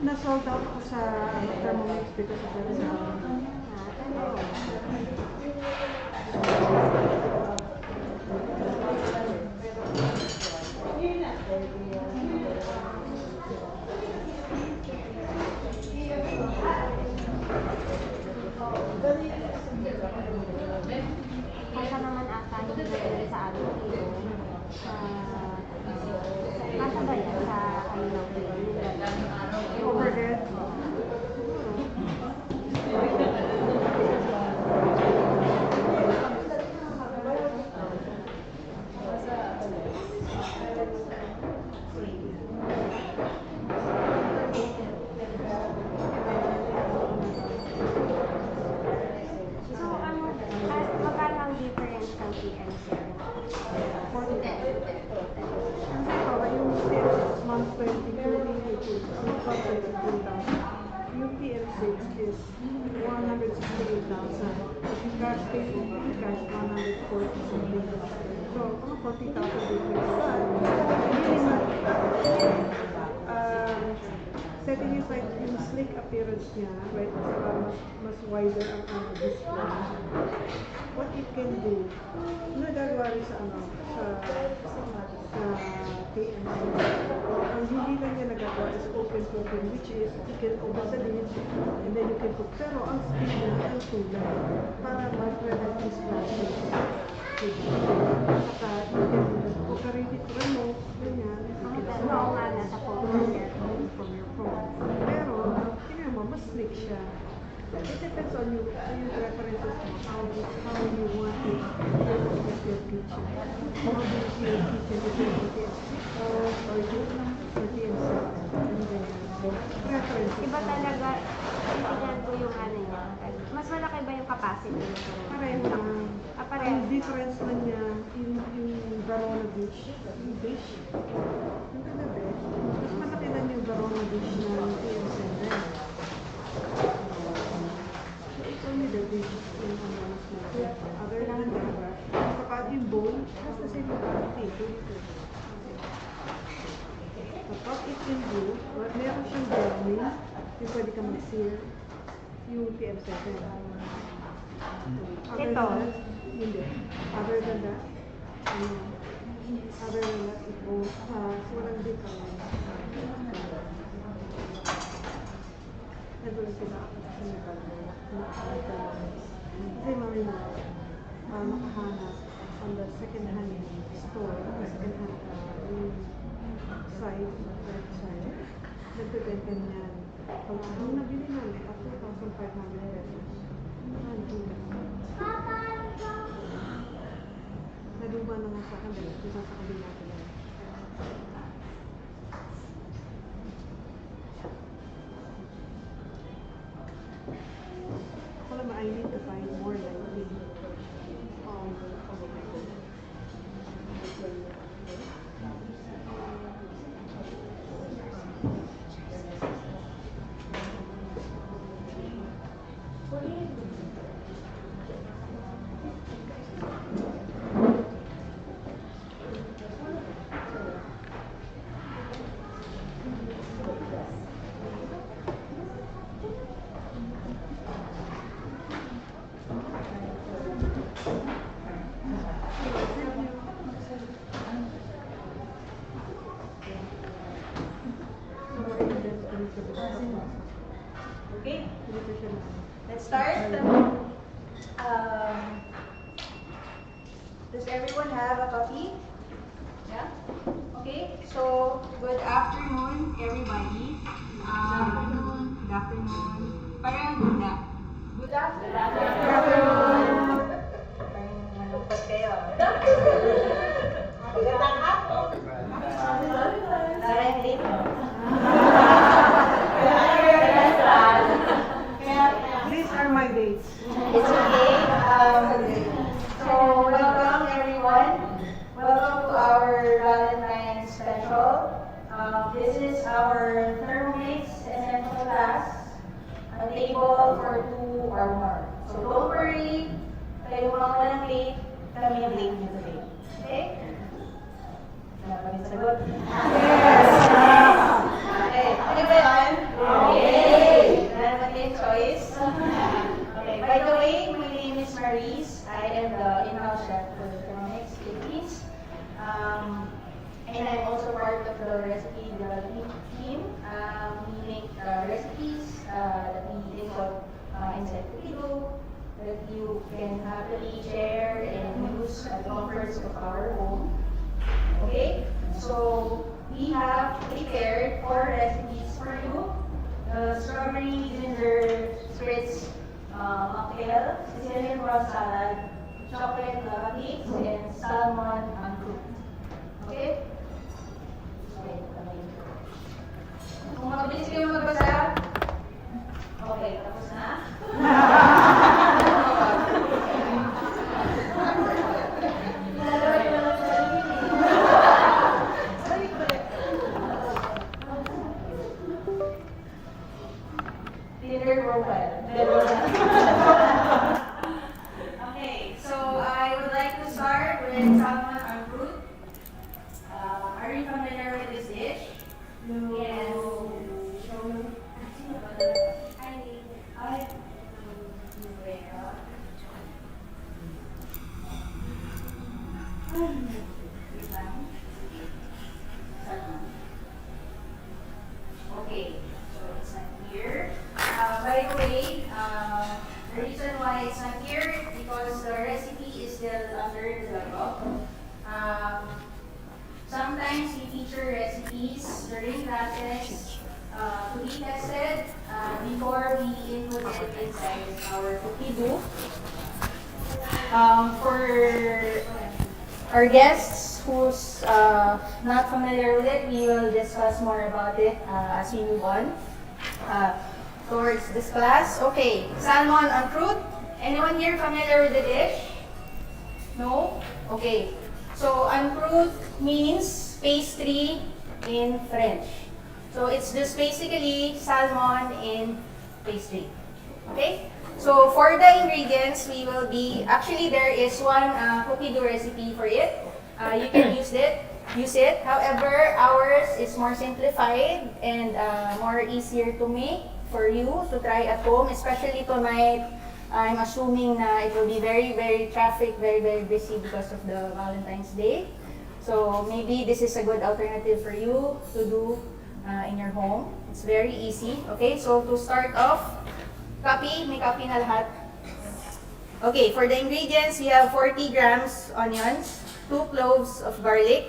Na-sold out ko sa Thermomix because of the result. Kasa naman ata yung nagdala sa amin kilo. Kasa ba yan sa kanilang Overhead. magkano ang difference ng PM, sir? 40. Yung sales month 2022 is 132,000. Yung PM6 is 168,000. Yung cash pay, cash 140 something. So, mga 40,000 difference. Setting aside yung sleek appearance niya, right, mas wider ang display. What it can do, nagagawa rin sa TNC. Ang hindi lang niya nagagawa is open cooking, which is you can open the lid and then you can cook. Pero ang speed niya ang tulad para ma-prevent this process. Saka you can operate it remote, ganyan. Oo nga, nasa phone niya. From your phone. Pero, tingnan mo, mas sleek siya. It depends on you, yung preferences mo, how you want it to get your kitchen. How do you see your kitchen? If you want it or you want it and then preferences. Iba talaga, titignan ko yung ano niya. Mas malaki ba yung capacity nito? Pareho lang. Pareho. Ang difference na niya, yung Verona dish. Yung dish. Yung kagabi, mas malaki lang yung Verona dish na TNC. It's only the dish in mas malaki. Other than that, kapag yung bowl, has the same quality. Kapag it can do, meron siyang brownie, yung pwede ka mag-sear, yung TM7. Ito. Hindi. Other than that, it goes, walang difference. Nagulong sila kasi mami mo, makahanap on the second-hand store, second-hand website, nagbibenta niyan. Nung nabili namin, at 2,500 pesos. Naluma na nga sa akin dahil isa sa kabila ko lang. Alam mo, I need to find more like me. Okay, let's start. Does everyone have a copy? Yeah? Okay, so good afternoon, everybody. Good afternoon. Parang ganda. Good afternoon. Parang malungkot kayo. Magandang hapon. Parang dito. These are my dates. It's okay. So welcome everyone. Welcome to our Valentine's special. This is our Thermomix essential class. A table for 2 or more. So don't worry. Kayo mga walang late. Kami yung late nyo today. Okay? Wala pa rin sagot? Yes! Okay. Okay ba yun? Okay! Meron ba tayong choice? Okay. By the way, my name is Maurice. I am the in-house chef for Thermomix Philippines. And I'm also part of the recipe development team. We make recipes that we develop inside the video that you can happily share and use at the comforts of our home. Okay, so we have prepared 4 recipes for you: strawberry ginger spritz mocktail, Sicilian prawn salad, chocolate lava cakes, and salmon and croûte. Okay? Okay, kung mabilis kayo magbasa, okay, tapos na. Tinder profile. Okay, so I would like to start with salmon Yes. Okay, so it's not here. By the way, the reason why it's not here because the recipe is still under develop. Sometimes we feature recipes during classes to be tested before we input it inside our cookie dough. For our guests who's not familiar with it, we will discuss more about it as we move on towards this class. Okay, salmon en croûte. Anyone here familiar with the dish? No? Okay. So, en croûte means pastry in French. So, it's just basically salmon in pastry. Okay? So, for the ingredients, we will be, actually there is one cookie dough recipe for it. You can use it. However, ours is more simplified and more easier to make for you to try at home, especially tonight. I'm assuming na it will be very, very traffic, very, very busy because of the Valentine's Day. So maybe this is a good alternative for you to do in your home. It's very easy. Okay, so to start off, may copy na lahat. Okay, for the ingredients, we have 40 grams onions, 2 cloves of garlic,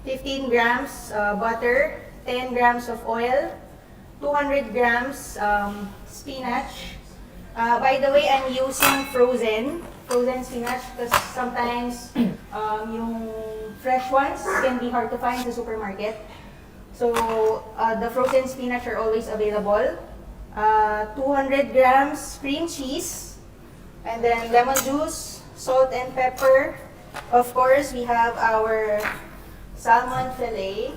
15 grams butter, 10 grams of oil, 200 grams spinach. By the way, I'm using frozen spinach because sometimes yung fresh ones can be hard to find sa supermarket. So, the frozen spinach are always available. 200 grams cream cheese, and then lemon juice, salt and pepper. Of course, we have our salmon fillet.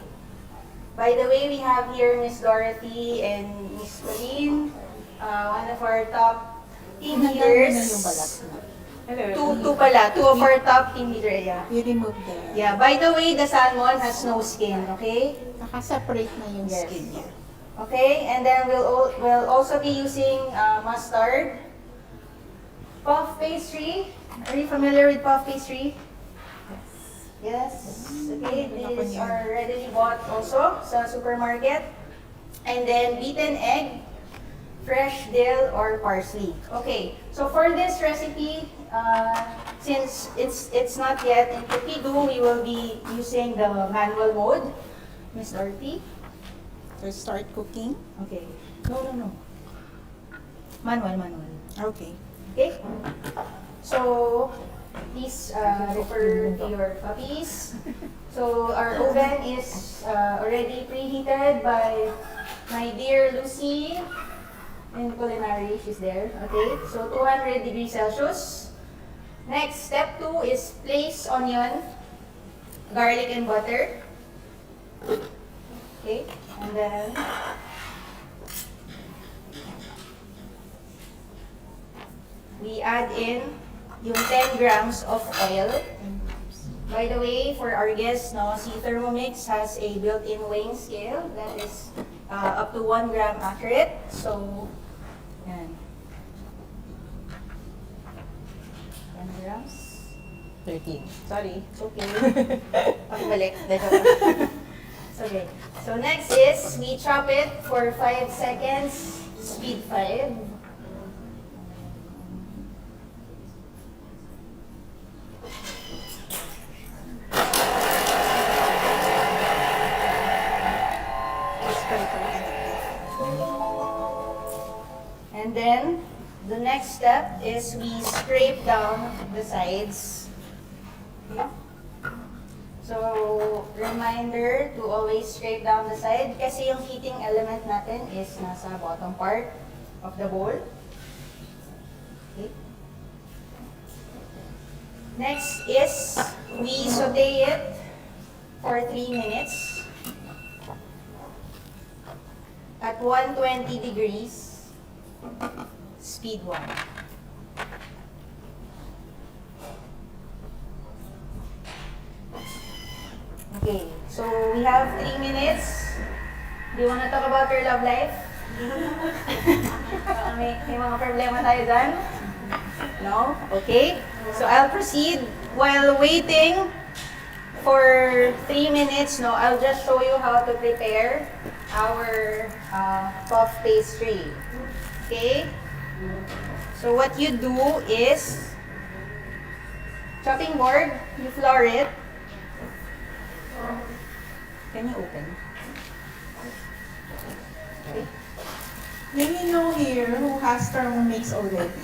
By the way, we have here Miss Dorothy and Miss Pauline, one of our top team leaders. Two of our top team leaders, yeah. You remove the... Yeah, by the way, the salmon has no skin, okay? Naka-separate na yung Yes. skin niya. Okay, and then we'll also be using mustard. Puff pastry. Are you familiar with puff pastry? Yes. Okay, these are readily bought also sa supermarket. And then beaten egg, fresh dill or parsley. Okay, so for this recipe, since it's not yet in cookie dough, we will be using the manual mode. Miss Dorothy? So start cooking. Okay. No. Manual. Okay. Okay? So, please refer to your puppies. So, our oven is already preheated by my dear Lucy in culinary. She's there. Okay? So, 200 degrees Celsius. Next, step 2 is place onion, garlic, and butter. Okay? And then, we add in yung 10 grams of oil. By the way, for our guests, no, si Thermomix has a built-in weighing scale that is up to 1 gram accurate. So, yan. 10 grams. 13. Sorry. It's okay. Pakibalik. It's okay. So next is, we chop it for 5 seconds, speed 5. And then, the next step is we scrape down the sides. So, reminder to always scrape down the side kasi yung heating element natin is nasa bottom part of the bowl. Okay. Next is we saute it for 3 minutes at 120 degrees, speed 1. Okay, so we have 3 minutes. Do you wanna talk about your love life? May mga problema tayo dyan? No? Okay. So I'll proceed. While waiting for 3 minutes, no, I'll just show you how to prepare our puff pastry. Okay? So what you do is, chopping board, you flour it. Can you open? Okay. May you know here who has Thermomix already?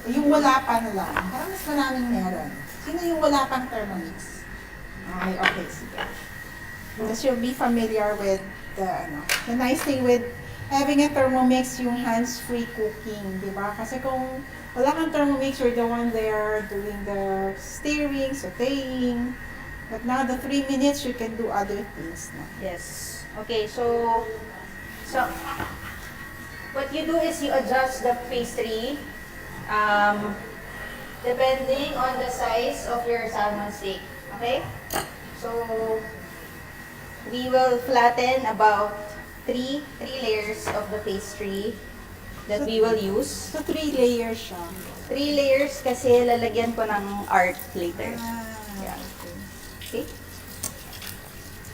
Yung wala pa na lang. Parang mas maraming meron. Sino yung wala pang Thermomix? Ay, okay, sige. Because you'll be familiar with the nice thing with having a Thermomix, yung hands-free cooking, di ba? Kasi kung wala kang Thermomix, you're the one there doing the stirring, sauteing. But now, the 3 minutes, you can do other things na. Yes. Okay, so what you do is you adjust the pastry depending on the size of your salmon steak. Okay? So we will flatten about three layers of the pastry that we will use. So, 3 layers siya. 3 layers kasi lalagyan ko ng art later. Yeah. Okay?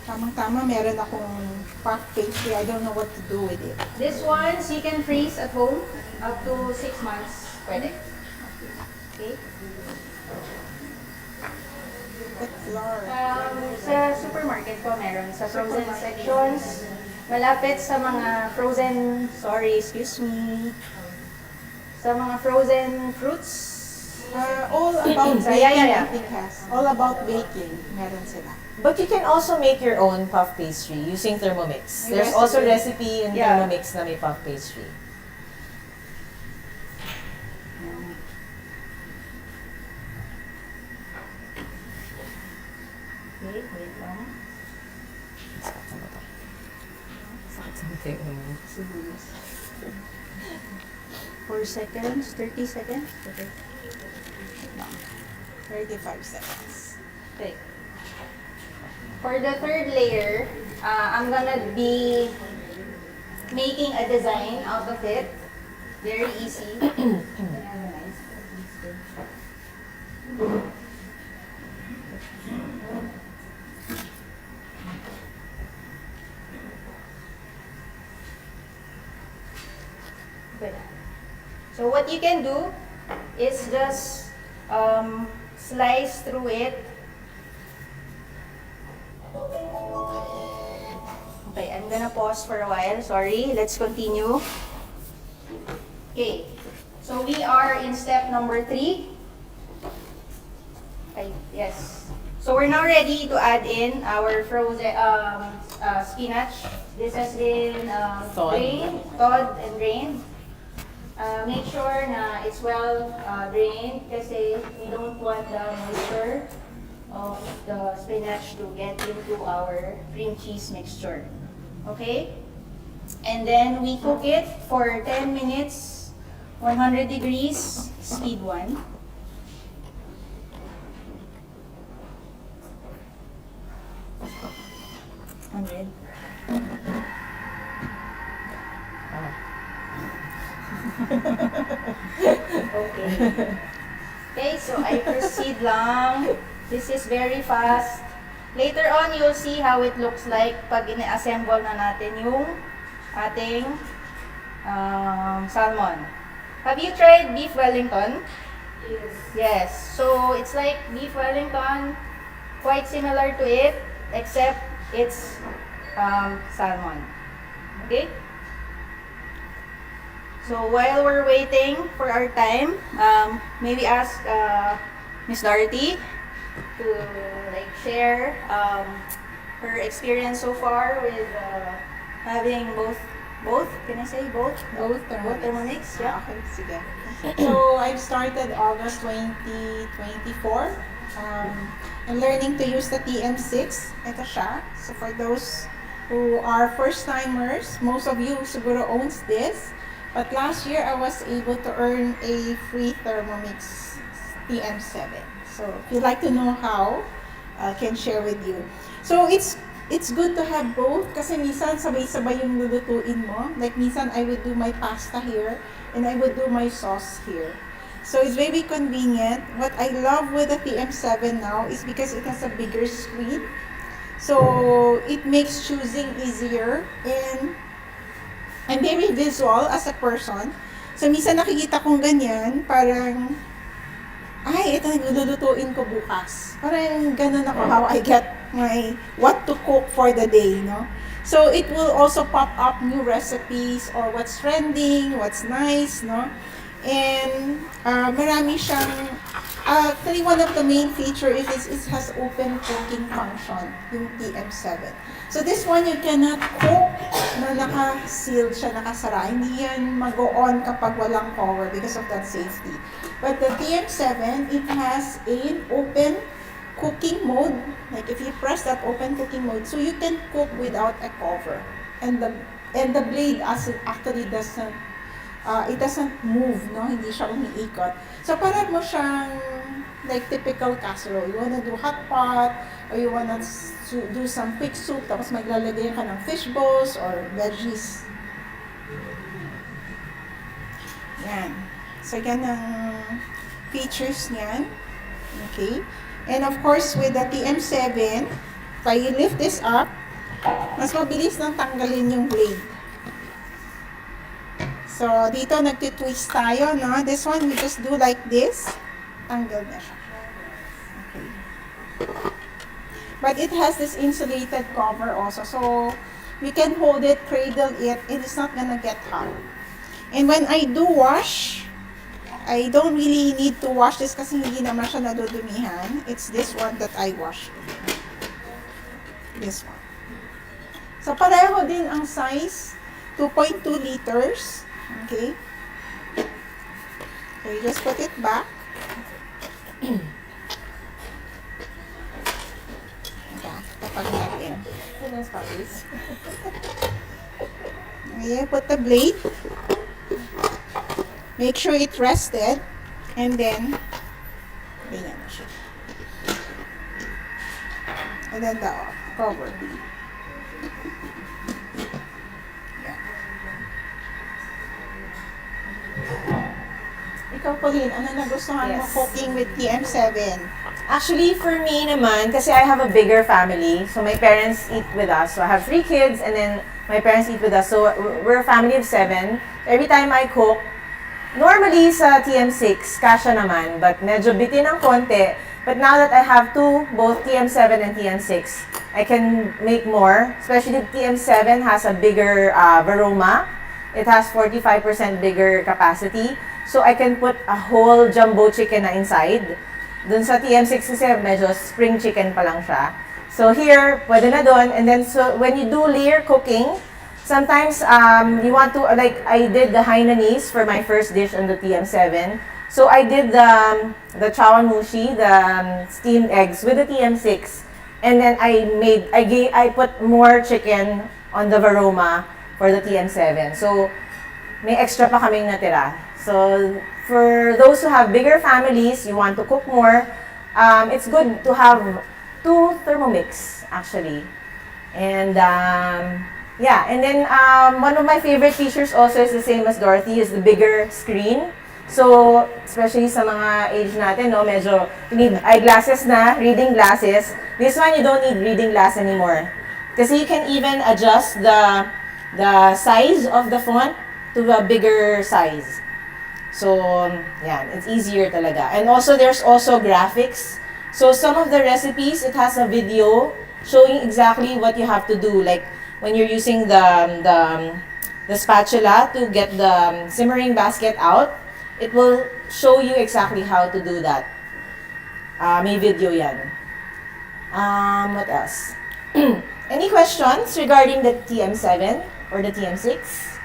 Tamang-tama, meron akong puff pastry. I don't know what to do with it. This ones you can freeze at home up to 6 months. Pwede. Okay? That flour. Sa supermarket ko meron. Sa frozen sections. Malapit sa mga frozen, excuse me. Sa mga frozen fruits. All about baking, Yeah. I think has. All about baking, meron sila. But you can also make your own puff pastry using Thermomix. May There's also recipe. recipe in Yeah. Thermomix na may puff pastry. Wait lang. Sibuyas. 4 seconds, 30 seconds. Okay. 35 seconds. Okay. For the third layer, I'm gonna be making a design out of it. Very easy. So what you can do is just slice through it. Okay, I'm gonna pause for a while. Sorry, let's continue. Okay, so we are in step number 3. Okay, yes. So we're now ready to add in our frozen spinach. This has been thawed and drained. Make sure na it's well drained kasi we don't want the moisture of the spinach to get into our cream cheese mixture. Okay? And then we cook it for 10 minutes, 100 degrees, speed 1. Okay, so I proceed lang. This is very fast. Later on, you'll see how it looks like pag ina-assemble na natin yung ating salmon. Have you tried beef Wellington? Yes. Yes. So, it's like beef Wellington, quite similar to it, except it's salmon. Okay? So, while we're waiting for our time, maybe ask Miss Dorothy to share her experience so far with having both, can I say both? Both Both Thermomix, yeah. Okay, sige. So, I've started August 2024. I'm learning to use the TM6. Ito siya. So, for those who are first-timers, most of you siguro owns this. But last year, I was able to earn a free Thermomix TM7. So, if you'd like to know how, I can share with you. So, it's it's good to have both kasi minsan sabay-sabay yung lulutuin mo. Like minsan I would do my pasta here and I would do my sauce here. So it's very convenient. What I love with the TM7 now is because it has a bigger screen. So it makes choosing easier, and I'm very visual as a person. So minsan nakikita kong ganyan, parang ay, ito lulutuin ko bukas. Parang ganun ako how I get my what to cook for the day, no? So it will also pop up new recipes or what's trending, what's nice, no? And marami siyang actually one of the main feature is it has open cooking function, yung TM7. So this one you cannot cook na naka-sealed siya, nakasara. Hindi yan mag-on kapag walang cover because of that safety. But the TM7, it has an open cooking mode. Like if you press that open cooking mode, so you can cook without a cover. And the blade actually doesn't it doesn't move, no? Hindi siya umiikot. So parang mo siyang like typical casserole. You wanna do hot pot or you wanna do some quick soup tapos maglalagay ka ng fish balls or veggies. Yan. So yan ang features niyan. Okay. And of course with the TM7, if I lift this up, mas mabilis nang tanggalin yung blade. So, dito nagtitwist tayo, no? This one, we just do like this. Tanggal na siya. Okay. But it has this insulated cover also. So, we can hold it, cradle it, and it's not gonna get hot. And when I do wash, I don't really need to wash this kasi hindi naman siya nadudumihan. It's this one that I wash. This one. So, pareho din ang size. 2.2 liters. Okay. So you just put it back. Kapag natin. Okay, put the blade. Make sure it rested. And then, ganyan na siya. And then the cover. Ikaw, Pauline, ano nagustuhan mo Yes. cooking with TM7? Actually, for me naman, kasi I have a bigger family, so my parents eat with us. So I have 3 kids, and then my parents eat with us. So we're a family of 7. Every time I cook, normally sa TM6, kasha naman, but medyo bitin ng konti. But now that I have 2, both TM7 and TM6, I can make more. Especially TM7 has a bigger varoma. It has 45% bigger capacity. So I can put a whole jumbo chicken na inside. Dun sa TM6 kasi medyo spring chicken pa lang siya. So here, pwede na dun. And then so when you do layer cooking, sometimes you want to, like I did the Hainanese for my first dish on the TM7. So I did the chawanmushi, the steamed eggs with the TM6. And then I put more chicken on the varoma for the TM7. So may extra pa kaming natira. So, for those who have bigger families, you want to cook more, it's good to have 2 Thermomix, actually. And, yeah, and then one of my favorite features also is the same as Dorothy, is the bigger screen. So, especially sa mga age natin, no, medyo need eyeglasses na, reading glasses. This one, you don't need reading glass anymore. Kasi you can even adjust the size of the font to a bigger size. So, yeah, it's easier talaga. And also, there's also graphics. So, some of the recipes, it has a video showing exactly what you have to do. Like, when you're using the spatula to get the simmering basket out, it will show you exactly how to do that. May video yan. What else? Any questions regarding the TM7 or the TM6?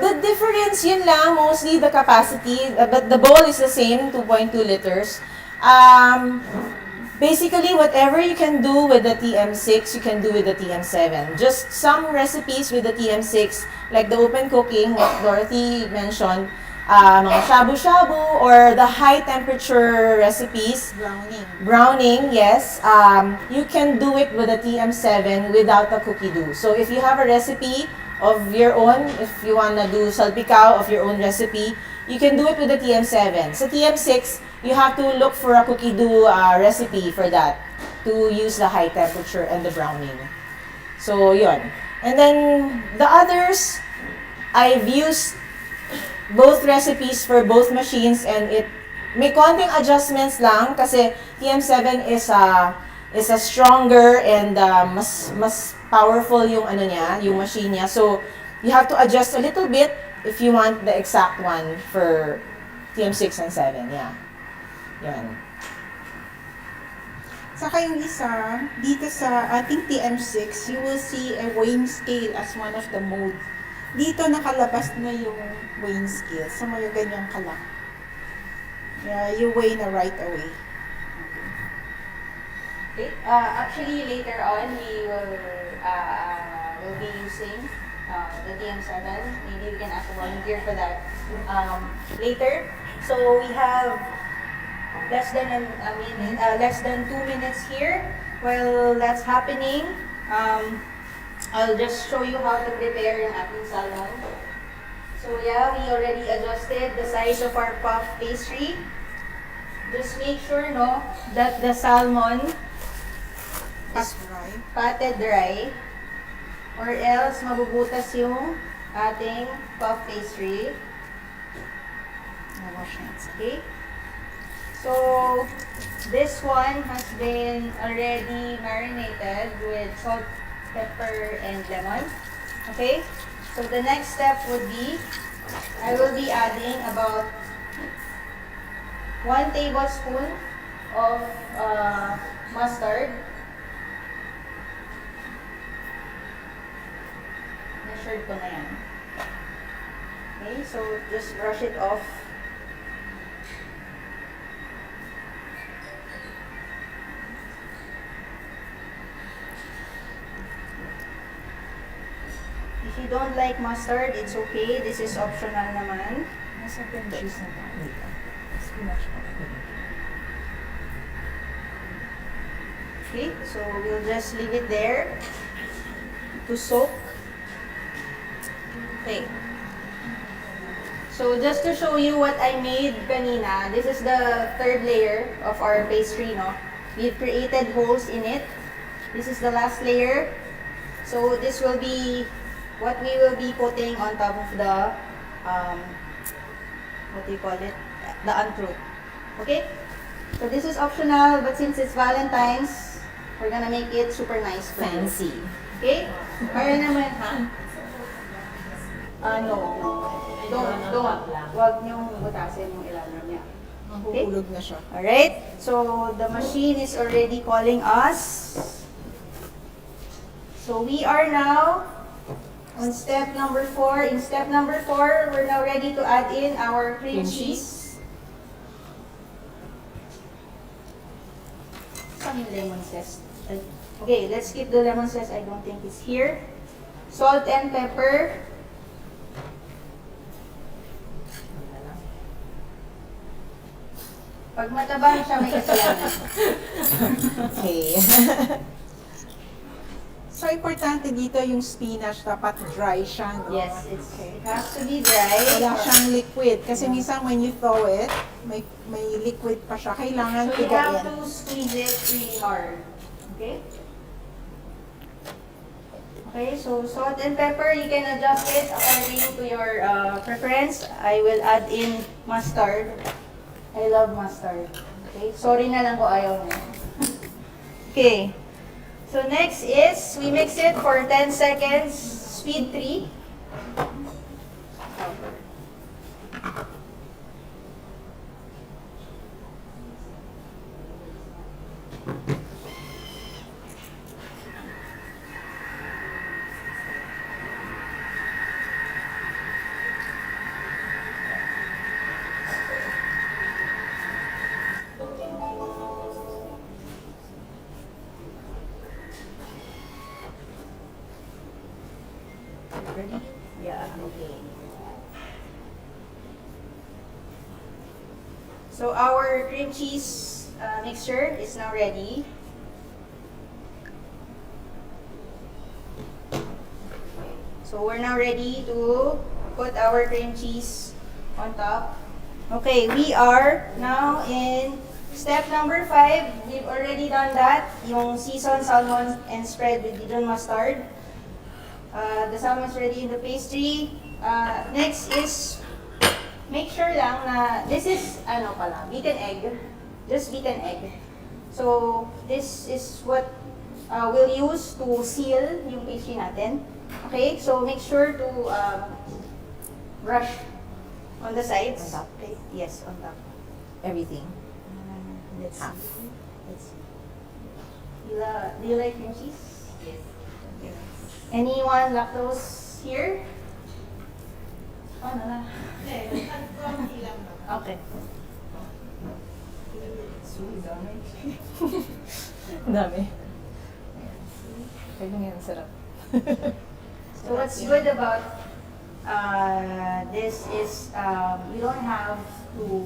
The difference, yun lang, mostly the capacity, but the bowl is the same, 2.2 liters. Basically, whatever you can do with the TM6, you can do with the TM7. Just some recipes with the TM6, like the open cooking, what Dorothy mentioned, mga shabu-shabu, or the high temperature recipes, browning, yes, you can do it with a TM7 without a cookie dough. So if you have a recipe of your own, if you want to do salpicao of your own recipe, you can do it with the TM7. Sa TM6, you have to look for a cookie dough recipe for that to use the high temperature and the browning. So, yun. And then, the others, I've used both recipes for both machines, and may konting adjustments lang kasi TM7 is a stronger and mas powerful yung ano niya, yung machine niya. So, you have to adjust a little bit if you want the exact one for TM6 and 7. Yeah. Yan. Saka yung isa, dito sa ating TM6, you will see a weighing scale as one of the mode. Dito nakalabas na yung weighing scale. So, may ganyang kalak. Yeah, you weigh na right away. Okay. Actually, later on, we will be using the TM7. Maybe we can ask a volunteer for that later. So we have less than less than 2 minutes here. While that's happening, I'll just show you how to prepare yung ating salmon. So yeah, we already adjusted the size of our puff pastry. Just make sure, no, that the salmon is patted dry, or else mabubutas yung ating puff pastry. Okay? So, this one has been already marinated with salt, pepper, and lemon. Okay? So, the next step would be, I will be adding about 1 tablespoon of mustard. Measured ko na yan. Okay, so just brush it off. If you don't like mustard, it's okay. This is optional naman. Okay, so we'll just leave it there to soak. Okay. So just to show you what I made kanina, this is the third layer of our pastry, no? We've created holes in it. This is the last layer. So this will be what we will be putting on top of the, what do you call it? The uncroûte. Okay? So this is optional, but since it's Valentine's, we're gonna make it super nice for you. Fancy. Okay? Para naman, ha? No. Don't. Huwag niyong butasin yung ilalim niya. Okay? Mahulog na siya. Alright? So, the machine is already calling us. So, we are now on step number 4. In step number 4, we're now ready to add in our cream cheese. Saan yung lemon zest? Okay, let's skip the lemon zest. I don't think it's here. Salt and pepper. Pag matabang siya, may kasalanan. Okay. So, importante dito yung spinach, dapat dry siya, no? Yes, it has to be dry. Wala siyang liquid. Kasi minsan when you thaw it, may liquid pa siya. Kailangan So you have tigain. to squeeze it really hard. Okay? Okay, so salt and pepper, you can adjust it according to your preference. I will add in mustard. I love mustard. Okay, sorry na lang kung ayaw niya. Okay. So next is, we mix it for 10 seconds, speed 3. Ready? Yeah, okay. So our cream cheese mixture is now ready. So we're now ready to put our cream cheese on top. Okay, we are now in step number 5. We've already done that. Yung seasoned salmon and spread with Dijon mustard. The salmon's ready in the pastry. Next is, make sure lang na this is, beaten egg. Just beaten egg. So, this is what we'll use to seal yung pastry natin. Okay, so make sure to brush on the sides. On top? Okay. Yes, on top. Everything. Let's Half. see. Let's see. Do you like cream cheese? Yes. Anyone lactose here? Oh, no, no. Okay. Dami. Kaya yan, sarap. So what's good about this is you don't have to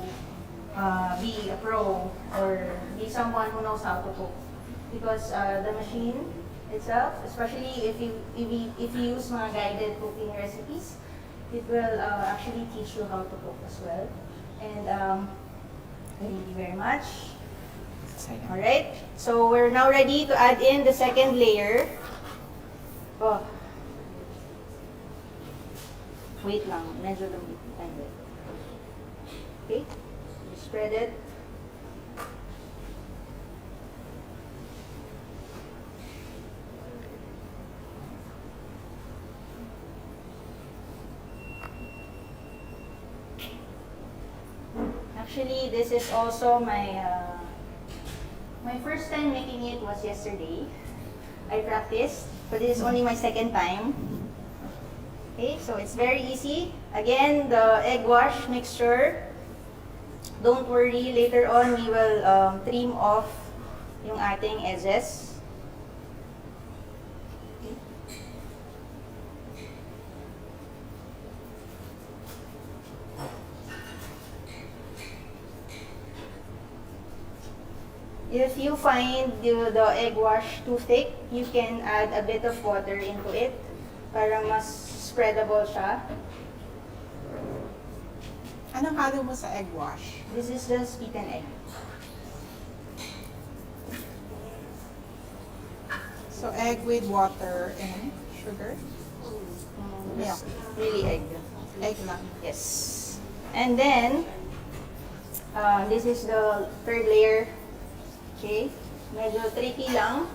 be a pro or be someone who knows how to cook, because the machine itself, especially if you use mga guided cooking recipes, it will actually teach you how to cook as well. And thank you very much. All right, so we're now ready to add in the second layer. Oh. Wait lang, medyo lumit. Okay, spread it. Actually, this is also my first time making it was yesterday. I practiced, but this is only my second time. Okay, so it's very easy. Again, the egg wash mixture. Don't worry, later on we will trim off yung ating edges. Okay. If you find the egg wash too thick, you can add a bit of water into it para mas spreadable siya. Anong halo mo sa egg wash? This is just beaten egg. So egg with water and sugar? Yeah, really egg. Egg lang. Yes. And then, this is the third layer. Okay. Medyo tricky lang.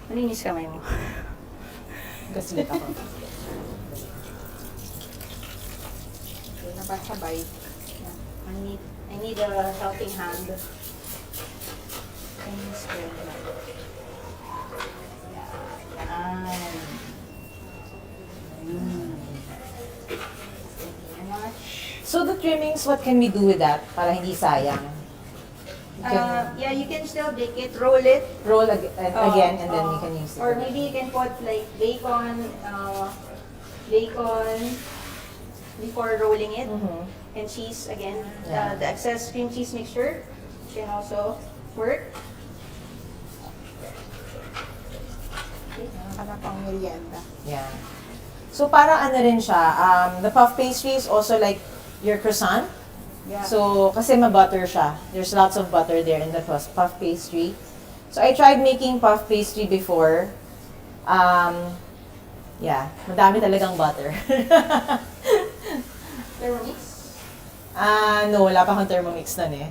Malinis kamay mo. Gaslit ako. Okay, nabasabay. I need a helping hand. Can you spread it out? Yan. Thank you very much. So the trimmings, what can we do with that para hindi sayang? You can Yeah, you can still bake it, roll it. roll again and then you can use it. Or maybe you can put like bacon before rolling it, and cheese again. Yeah. The excess cream cheese mixture can also work. Para pang merienda. Yeah. So para ano rin siya, the puff pastry is also like your croissant. Yeah. So, kasi ma-butter siya. There's lots of butter there in the puff pastry. So, I tried making puff pastry before. Yeah, madami talagang butter. Thermomix? No, wala pa akong Thermomix nun eh.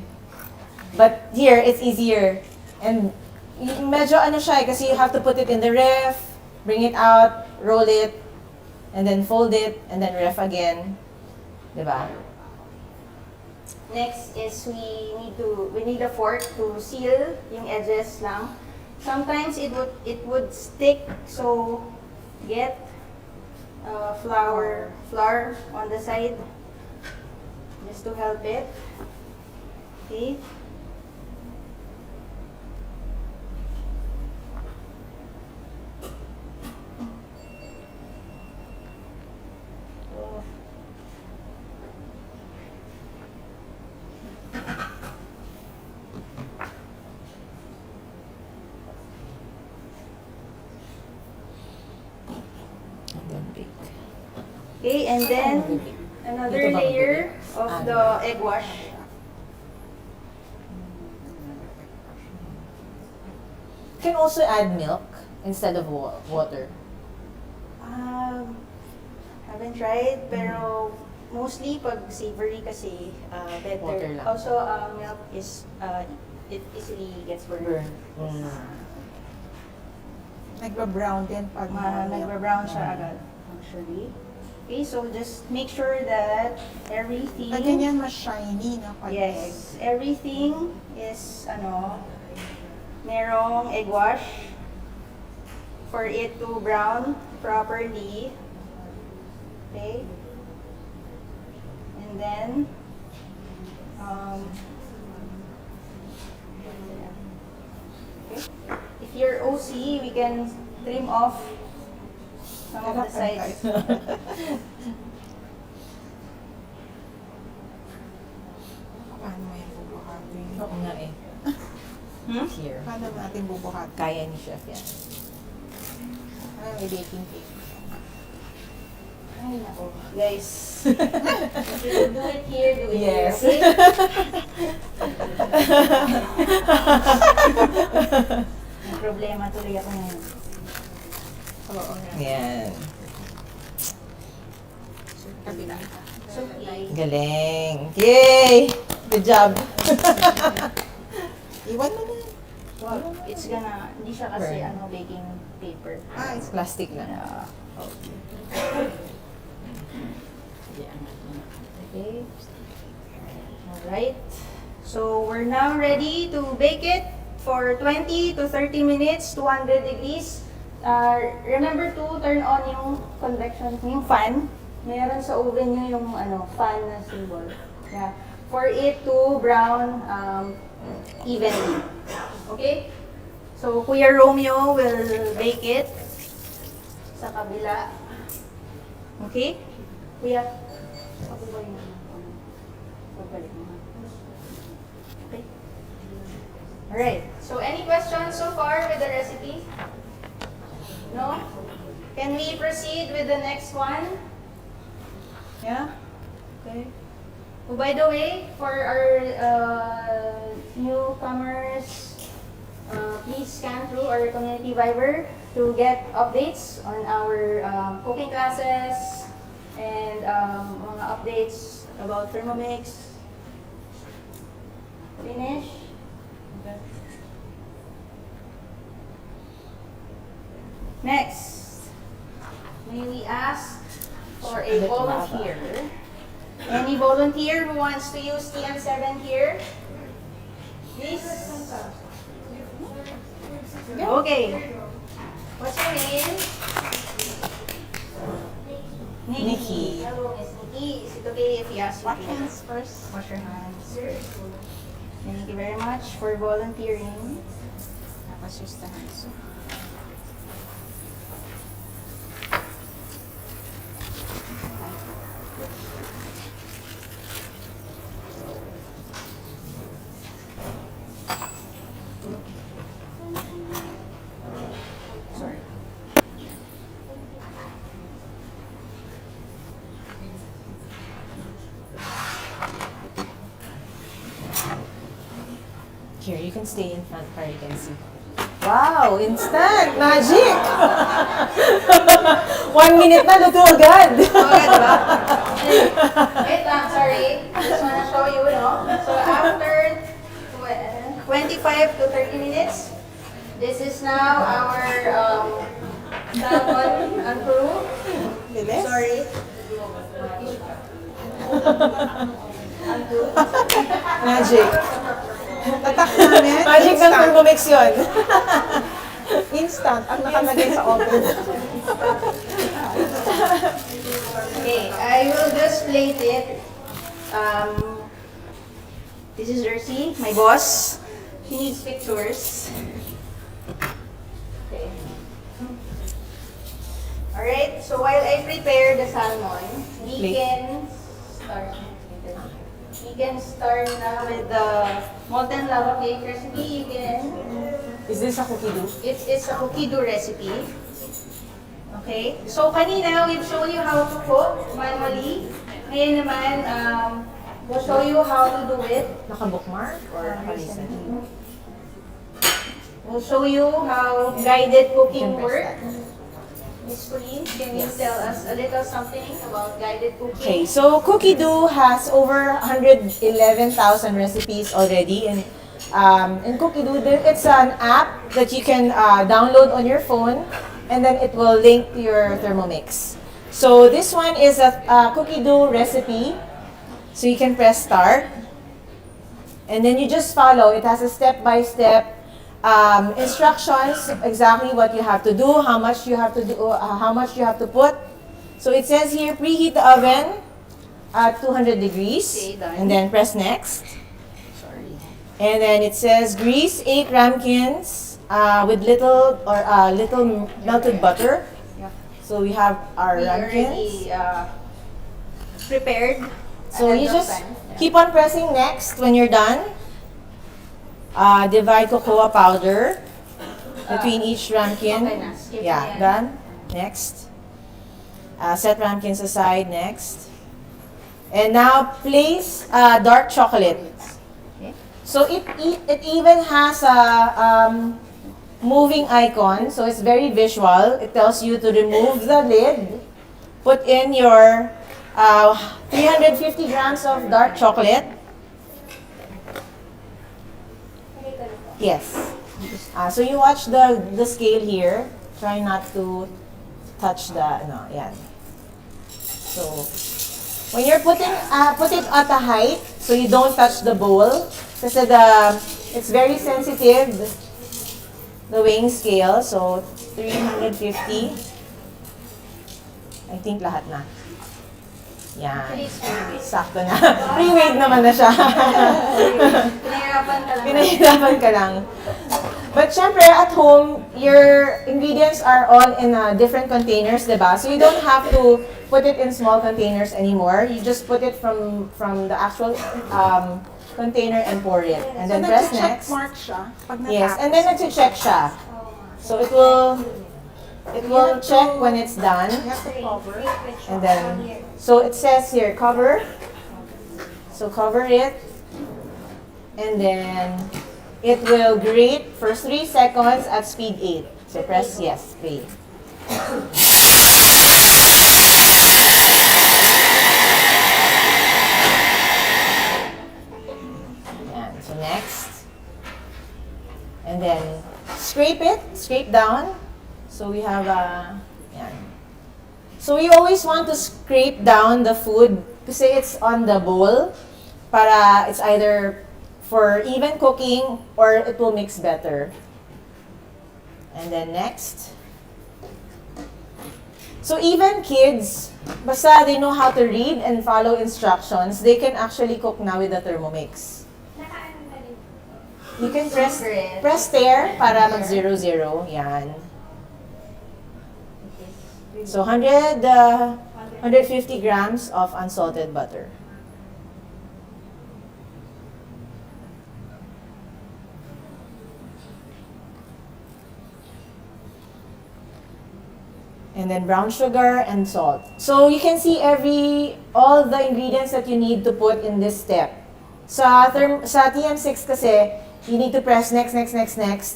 But here, it's easier. And medyo ano siya eh, kasi you have to put it in the ref, bring it out, roll it, and then fold it, and then ref again. Diba? Next is we need a fork to seal yung edges lang. Sometimes it would stick, so get flour on the side just to help it. Okay. and then another layer of the egg wash. You can also add milk instead of water. Haven't tried, pero mostly pag savory kasi Water better. lang. Also, milk is it easily gets burned. Burn. Nagba-brown din pag Nagba-brown siya agad, actually. Okay, so just make sure that everything... Pag ganyan, mas shiny na pag egg. Yes, everything is, merong egg wash for it to brown properly. Okay? And then, okay. If you're OC, we can trim off some of the sides. Paano mo yung bubuhatin? Oo nga eh. Here. Paano natin bubuhatin? Kaya ni Chef yan. May baking paper. Ay, nako. Guys, if you do it here, do it Yes. here, okay? May problema tuloy ako ngayon. Oo nga. Yan. Kabila. So, okay. Galing. Yay! Good job. Iwan mo na. Well, it's gonna, hindi siya kasi Burn. baking paper. It's Plastic lang. Yeah. Okay. Alright. So, we're now ready to bake it for 20 to 30 minutes, 200 degrees. Remember to turn on yung convection, yung fan. Meron sa oven nyo yung fan na symbol. Yeah. For it to brown evenly. Okay? So, Kuya Romeo will bake it sa kabila. Okay? Kuya, pagbalik mo. Pagbalik mo. Okay? Alright. So, any questions so far with the recipe? No? Can we proceed with the next one? Yeah? Okay. Oh, by the way, for our newcomers, please scan through our community Viber to get updates on our cooking classes and mga updates about Thermomix. Finish? Okay. Next, may we ask for a volunteer? Any volunteer who wants to use TM7 here? Please. Okay. What's your name? Nikki. Hello, Miss Nikki. Is it okay if you ask Wash you? hands first. Wash your hands. Thank you very much for volunteering. Tapos use the hands. Sorry. Here, you can stay in front para you can see. Wow! Instant! Magic! 1 minute na, luto agad! Okay, diba? Wait lang, sorry. Just wanna show you, no? So after 25 to 30 minutes, this is now our salmon and croûte. Bilis? Sorry. And croûte. Magic! Tatak namin. Magic ng instant. Thermomix yun. Instant. Ang nakalagay sa oven. Okay, I will just plate it. This is Ursi, my boss. She needs pictures. Okay. Alright, so while I prepare the salmon, we can start now with the molten lava cake recipe. Is this a cookie dough? It's a cookie dough recipe. Okay? So, kanina, we've shown you how to cook manually. Ngayon naman, we'll show you how to do it. Naka-bookmark or naka-listen? We'll show you how guided cooking You can press works. Miss Pauline, can you tell us a little something about guided cooking? Okay, so Cookie Dough has over 111,000 recipes already. And in Cookie Dough, it's an app that you can download on your phone, and then it will link to your Thermomix. So this one is a Cookie Dough recipe. So you can press start, and then you just follow. It has a step-by-step instructions, exactly what you have to do, how much you have to do, how much you have to put. So it says here, preheat the oven at 200 degrees, Okay, done. and then press next. And then it says grease 8 ramekins with little melted butter. So we have our We ramekins. already prepared. So ahead you of just time. keep on pressing next when you're done. Divide cocoa powder between each ramekin. Okay na. Skip Yeah, na yan. done. Next. Set ramekins aside. Next. And now place dark chocolate. So it even has a moving icon. So it's very visual. It tells you to remove the lid. Put in your 350 grams of dark chocolate. Yes. So you watch the scale here. Try not to touch the, yan. So, when you're put it at a height, so you don't touch the bowl. Kasi it's very sensitive, the weighing scale. So, 350. I think lahat na. Yan. Sakto na. Pre-weighed naman na siya. Pinahirapan ka lang. Pinahirapan ka lang. But syempre, at home, your ingredients are all in different containers, diba? So you don't have to put it in small containers anymore. You just put it from the actual container and pour it. And then press nag-check next. mark siya pag natapos. Yes, and then nag-check siya. So it will check when it's done. You have to cover. And then, so it says here, cover. So cover it. And then, it will grate for 3 seconds at speed 8. So press yes, play. Yan. So next. And then, scrape down. So we have yan. So you always want to scrape down the food kasi it's on the bowl para it's either for even cooking or it will mix better. And then next. So even kids, basta they know how to read and follow instructions, they can actually cook now with the Thermomix. You can press there para mag 0-0. Yan. So 150 grams of unsalted butter. And then brown sugar and salt. So you can see all the ingredients that you need to put in this step. Sa TM6 kasi, you need to press next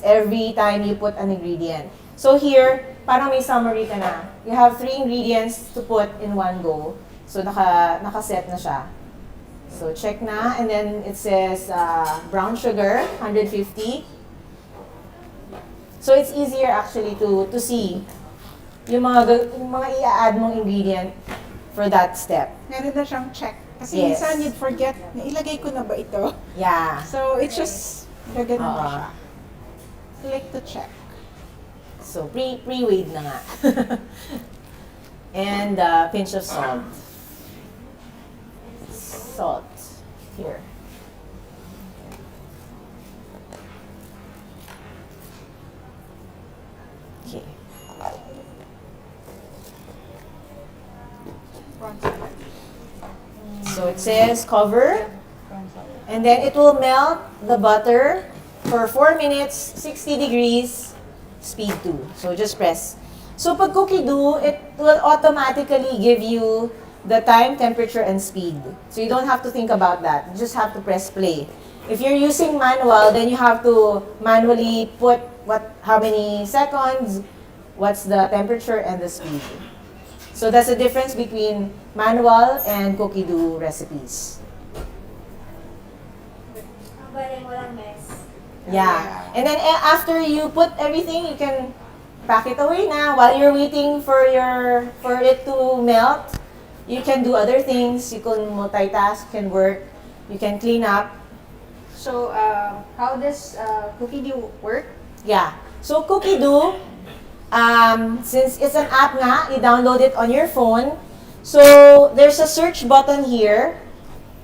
every time you put an ingredient. So here, parang may summary ka na. You have 3 ingredients to put in one go. So nakaset na siya. So check na, and then it says brown sugar, 150. So it's easier actually to see yung mga i-add mong ingredient for that step. Meron na siyang check. Kasi Yes. minsan you'd forget na ilagay ko na ba ito? Yeah. So it's just gagano na Oo. siya. Click to check. So pre-weighed na nga. And pinch of salt. Salt. Here. Okay. So it says cover, and then it will melt the butter for 4 minutes, 60 degrees, speed 2. So just press. So pag cookie dough, it will automatically give you the time, temperature, and speed. So you don't have to think about that. You just have to press play. If you're using manual, then you have to manually put how many seconds, what's the temperature, and the speed. So that's the difference between manual and cookie dough recipes. Ang galing, walang mess. Yeah. And then after you put everything, you can pack it away na. While you're waiting for it to melt, you can do other things. You can multitask, you can work, you can clean up. So, how does cookie dough work? Yeah. So cookie dough, since it's an app nga, you download it on your phone. So there's a search button here.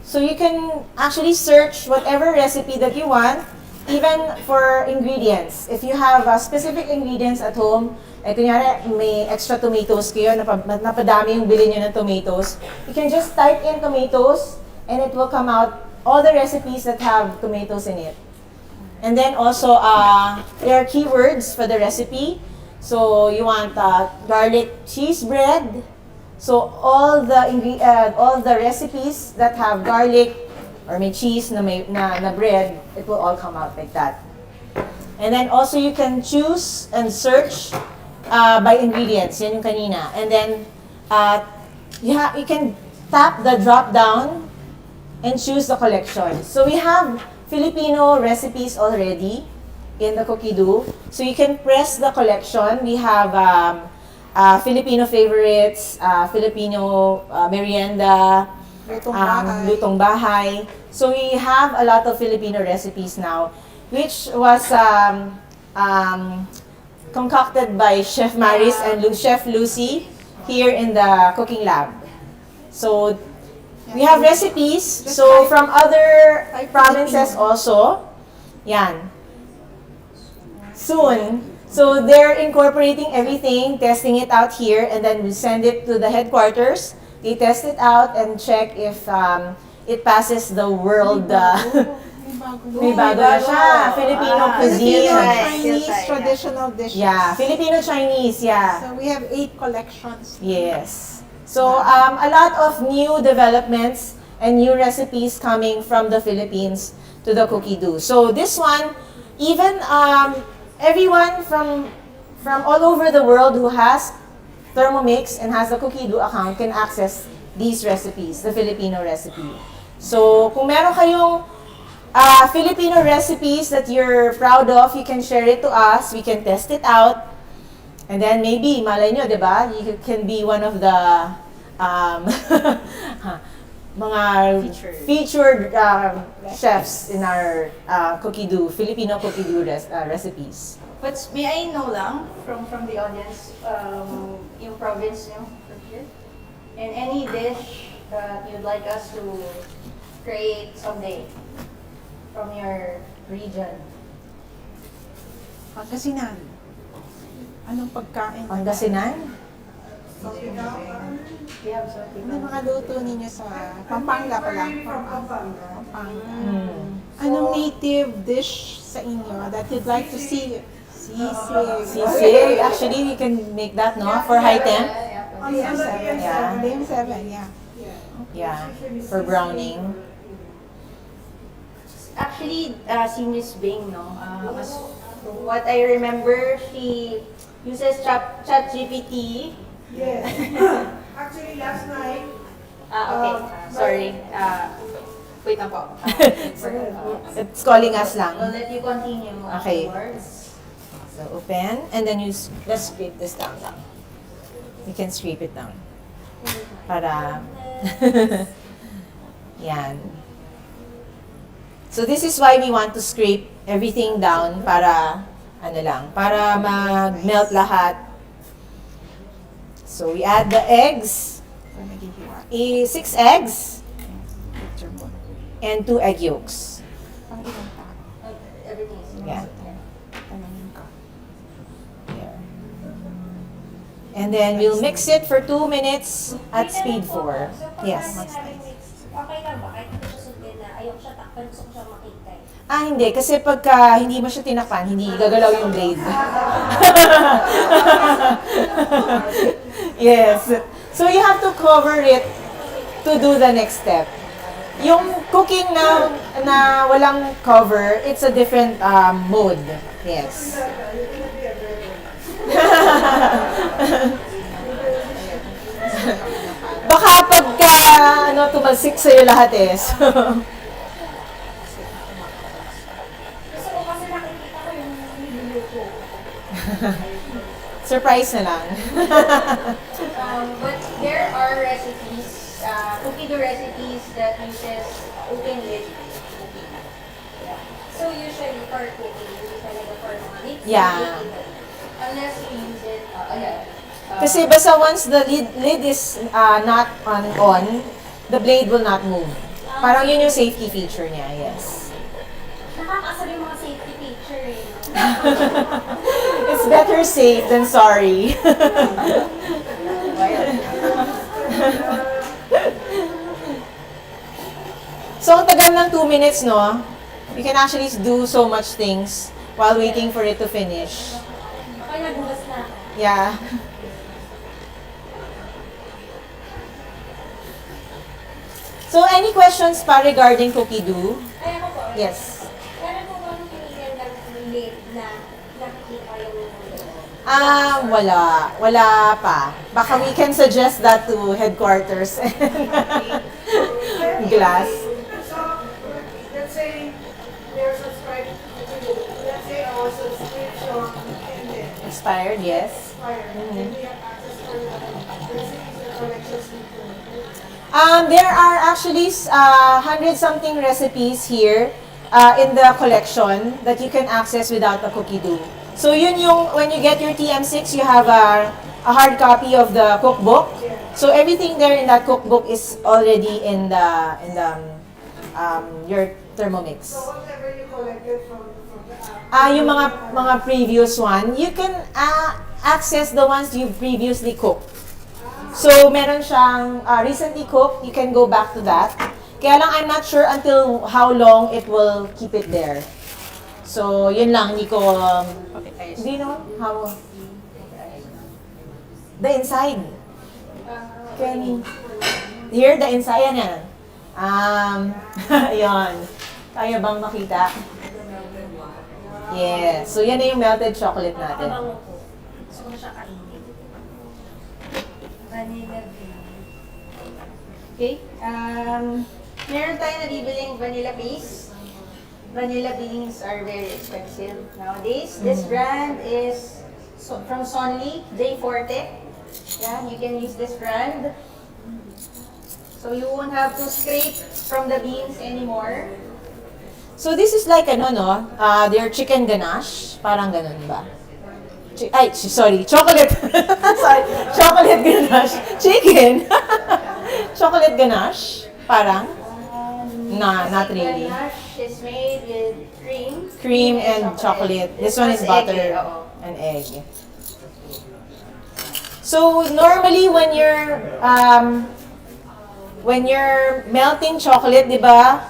So you can actually search whatever recipe that you want, even for ingredients. If you have specific ingredients at home, like kunyari may extra tomatoes kayo, napadami yung bili nyo ng tomatoes, you can just type in tomatoes and it will come out all the recipes that have tomatoes in it. And then also, there are keywords for the recipe. So you want garlic cheese bread. So all the recipes that have garlic or may cheese na bread, it will all come out like that. And then also you can choose and search by ingredients. Yan yung kanina. And then you can tap the drop down and choose the collection. So we have Filipino recipes already in the cookie dough. So you can press the collection. We have Filipino favorites, Filipino merienda, lutong bahay. So we have a lot of Filipino recipes now, which was concocted by Chef Maris and Chef Lucy here in the cooking lab. So we have recipes. So from other provinces also. Yan. Soon. So they're incorporating everything, testing it out here, and then we send it to the headquarters. They test it out and check if it passes the world. May bago na siya. Filipino cuisine. Chinese traditional dishes. Yeah, Filipino-Chinese, yeah. So we have 8 collections. Yes. So a lot of new developments and new recipes coming from the Philippines to the cookie dough. So this one, even everyone from all over the world who has Thermomix and has the cookie dough account can access these recipes, the Filipino recipe. So kung meron kayong Filipino recipes that you're proud of, you can share it to us. We can test it out. And then maybe, malay nyo, di ba? You can be one of the mga featured chefs in our Filipino cookie dough recipes. But may I know lang from the audience, yung province nyo from here? And any dish that you'd like us to create someday from your region? Pangasinan. Anong pagkain? Pangasinan? We have something. Ano mga luto ninyo sa Pampanga pala? Pampanga. Anong native dish sa inyo that you'd like to see? Sisig. Sisig. Actually, we can make that, no? For high temp. DM7. Yeah. DM7, yeah. Yeah. For browning. Actually, si Miss Bing, no? What I remember, she uses ChatGPT. Yes. Actually, last night, Ah, Okay, sorry. Wait lang po. It's calling us We'll lang. let you continue. Okay. afterwards. So open, and then you let's scrape this down lang. You can scrape it down. Para yan. So this is why we want to scrape everything down para para mag-melt lahat. So we add the eggs, 6 eggs, and 2 egg yolks. Everything is Yeah. And then we'll mix it for 2 minutes at speed 4. Yes. Okay lang ba? Kahit hindi siya sundin na ayaw ko siya takpan, gusto ko siya makita eh. Ah, hindi. Kasi pagka hindi mo siya tinakpan, hindi gagalaw yung blade. Yes. So you have to cover it to do the next step. Yung cooking na walang cover, it's a different mode. Yes. Baka pagka tumalsik sa'yo lahat eh. So, Gusto ko kasi nakikita ko yung video ko. surprise na lang. But there are recipes, cookie dough recipes that uses open lid cooking. So usually for cooking, usually for mga mix, Yeah. Unless you use it, Kasi basta once the lid is not on, the blade will not move. Parang yun yung safety feature niya, yes. nakakasal yung mga safety feature eh. It's better safe than sorry. So, ang tagal ng 2 minutes, no? You can actually do so much things while waiting for it to finish. Okay, nagugas na. Yeah. So, any questions pa regarding cookie dough? Ay, ako po. Yes. Meron po bang pinigyan ng late na nakikita yung Wala. Wala pa. Baka we can suggest that to headquarters and glass. So, let's say they're subscribed to, let's say our subscription ended, Expired, yes. expired, then we have access for the recipes or collections people. There are actually 100-something recipes here in the collection that you can access without a cookie dough. So yun yung, when you get your TM6, you have a hard copy of the cookbook. So everything there in that cookbook is already in the your Thermomix. So whatever you collected from the app, Yung mga previous one, you can access the ones you previously cooked. So, meron siyang recently cooked, you can go back to that. Kaya lang, I'm not sure until how long it will keep it there. So, yun lang, hindi ko, do you know how? The inside. Can, here, the inside, yan. Yun. Kaya bang makita? Yes. So, yan na yung melted chocolate natin. kabango ko. Gusto ko siya kainin. vanilla bean. Okay. Meron tayo nabibiling vanilla paste. Vanilla beans are very expensive nowadays. This brand is from Sonly, J Forte. Yeah, you can use this brand. So you won't have to scrape from the beans anymore. So this is like their chicken ganache, parang ganun ba? Chocolate. Sorry, chocolate ganache. Chicken. Chocolate ganache, parang? Not really. Ganache is made with cream. Cream and chocolate. This one is butter egg, oo. and egg. So normally when you're melting chocolate, di ba?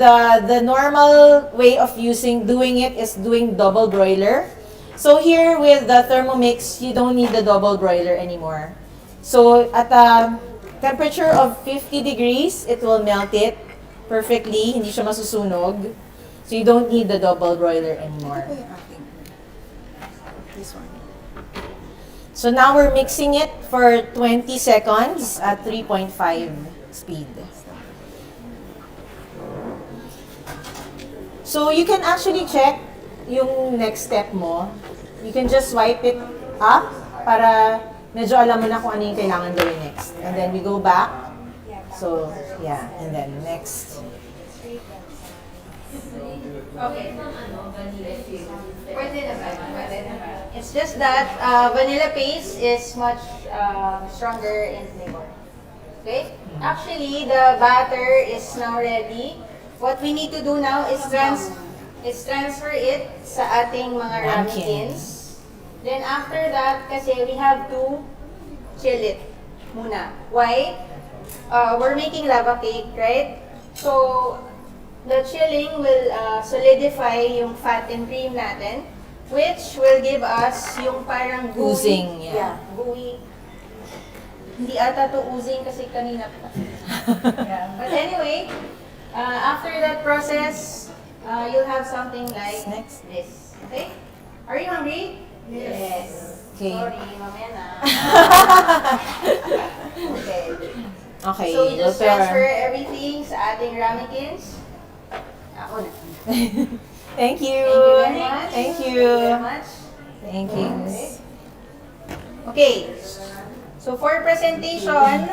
The normal way of doing it is doing double broiler. So here with the Thermomix, you don't need the double broiler anymore. So at a temperature of 50 degrees, it will melt it perfectly, hindi siya masusunog. So you don't need the double broiler anymore. Ito po yung ating. This one. So now we're mixing it for 20 seconds at 3.5 speed. So you can actually check yung next step mo. You can just swipe it up para medyo alam mo na kung ano yung kailangan gawin next. And then we go back. So, yeah. And then next. Okay. Pwede naman. It's just that vanilla paste is much stronger in flavor. Okay? Actually, the batter is now ready. What we need to do now is transfer it sa ating mga ramekins. Then after that, kasi we have to chill it muna. Why? We're making lava cake, right? So, The chilling will solidify yung fat and cream natin, which will give us yung parang gooey. Oozing, yeah. Gooey. Hindi ata to oozing kasi kanina pa. Yeah. But anyway, after that process, you'll have something like Next. this. Okay? Are you hungry? Yes. Okay. Sorry, mamaya na. Okay. Okay, So, you just we'll pour. transfer everything sa ating ramekins. Ako na. Thank you. Thank you very much. Thank Thank you. you very much. Thank you. Okay. So, for presentation,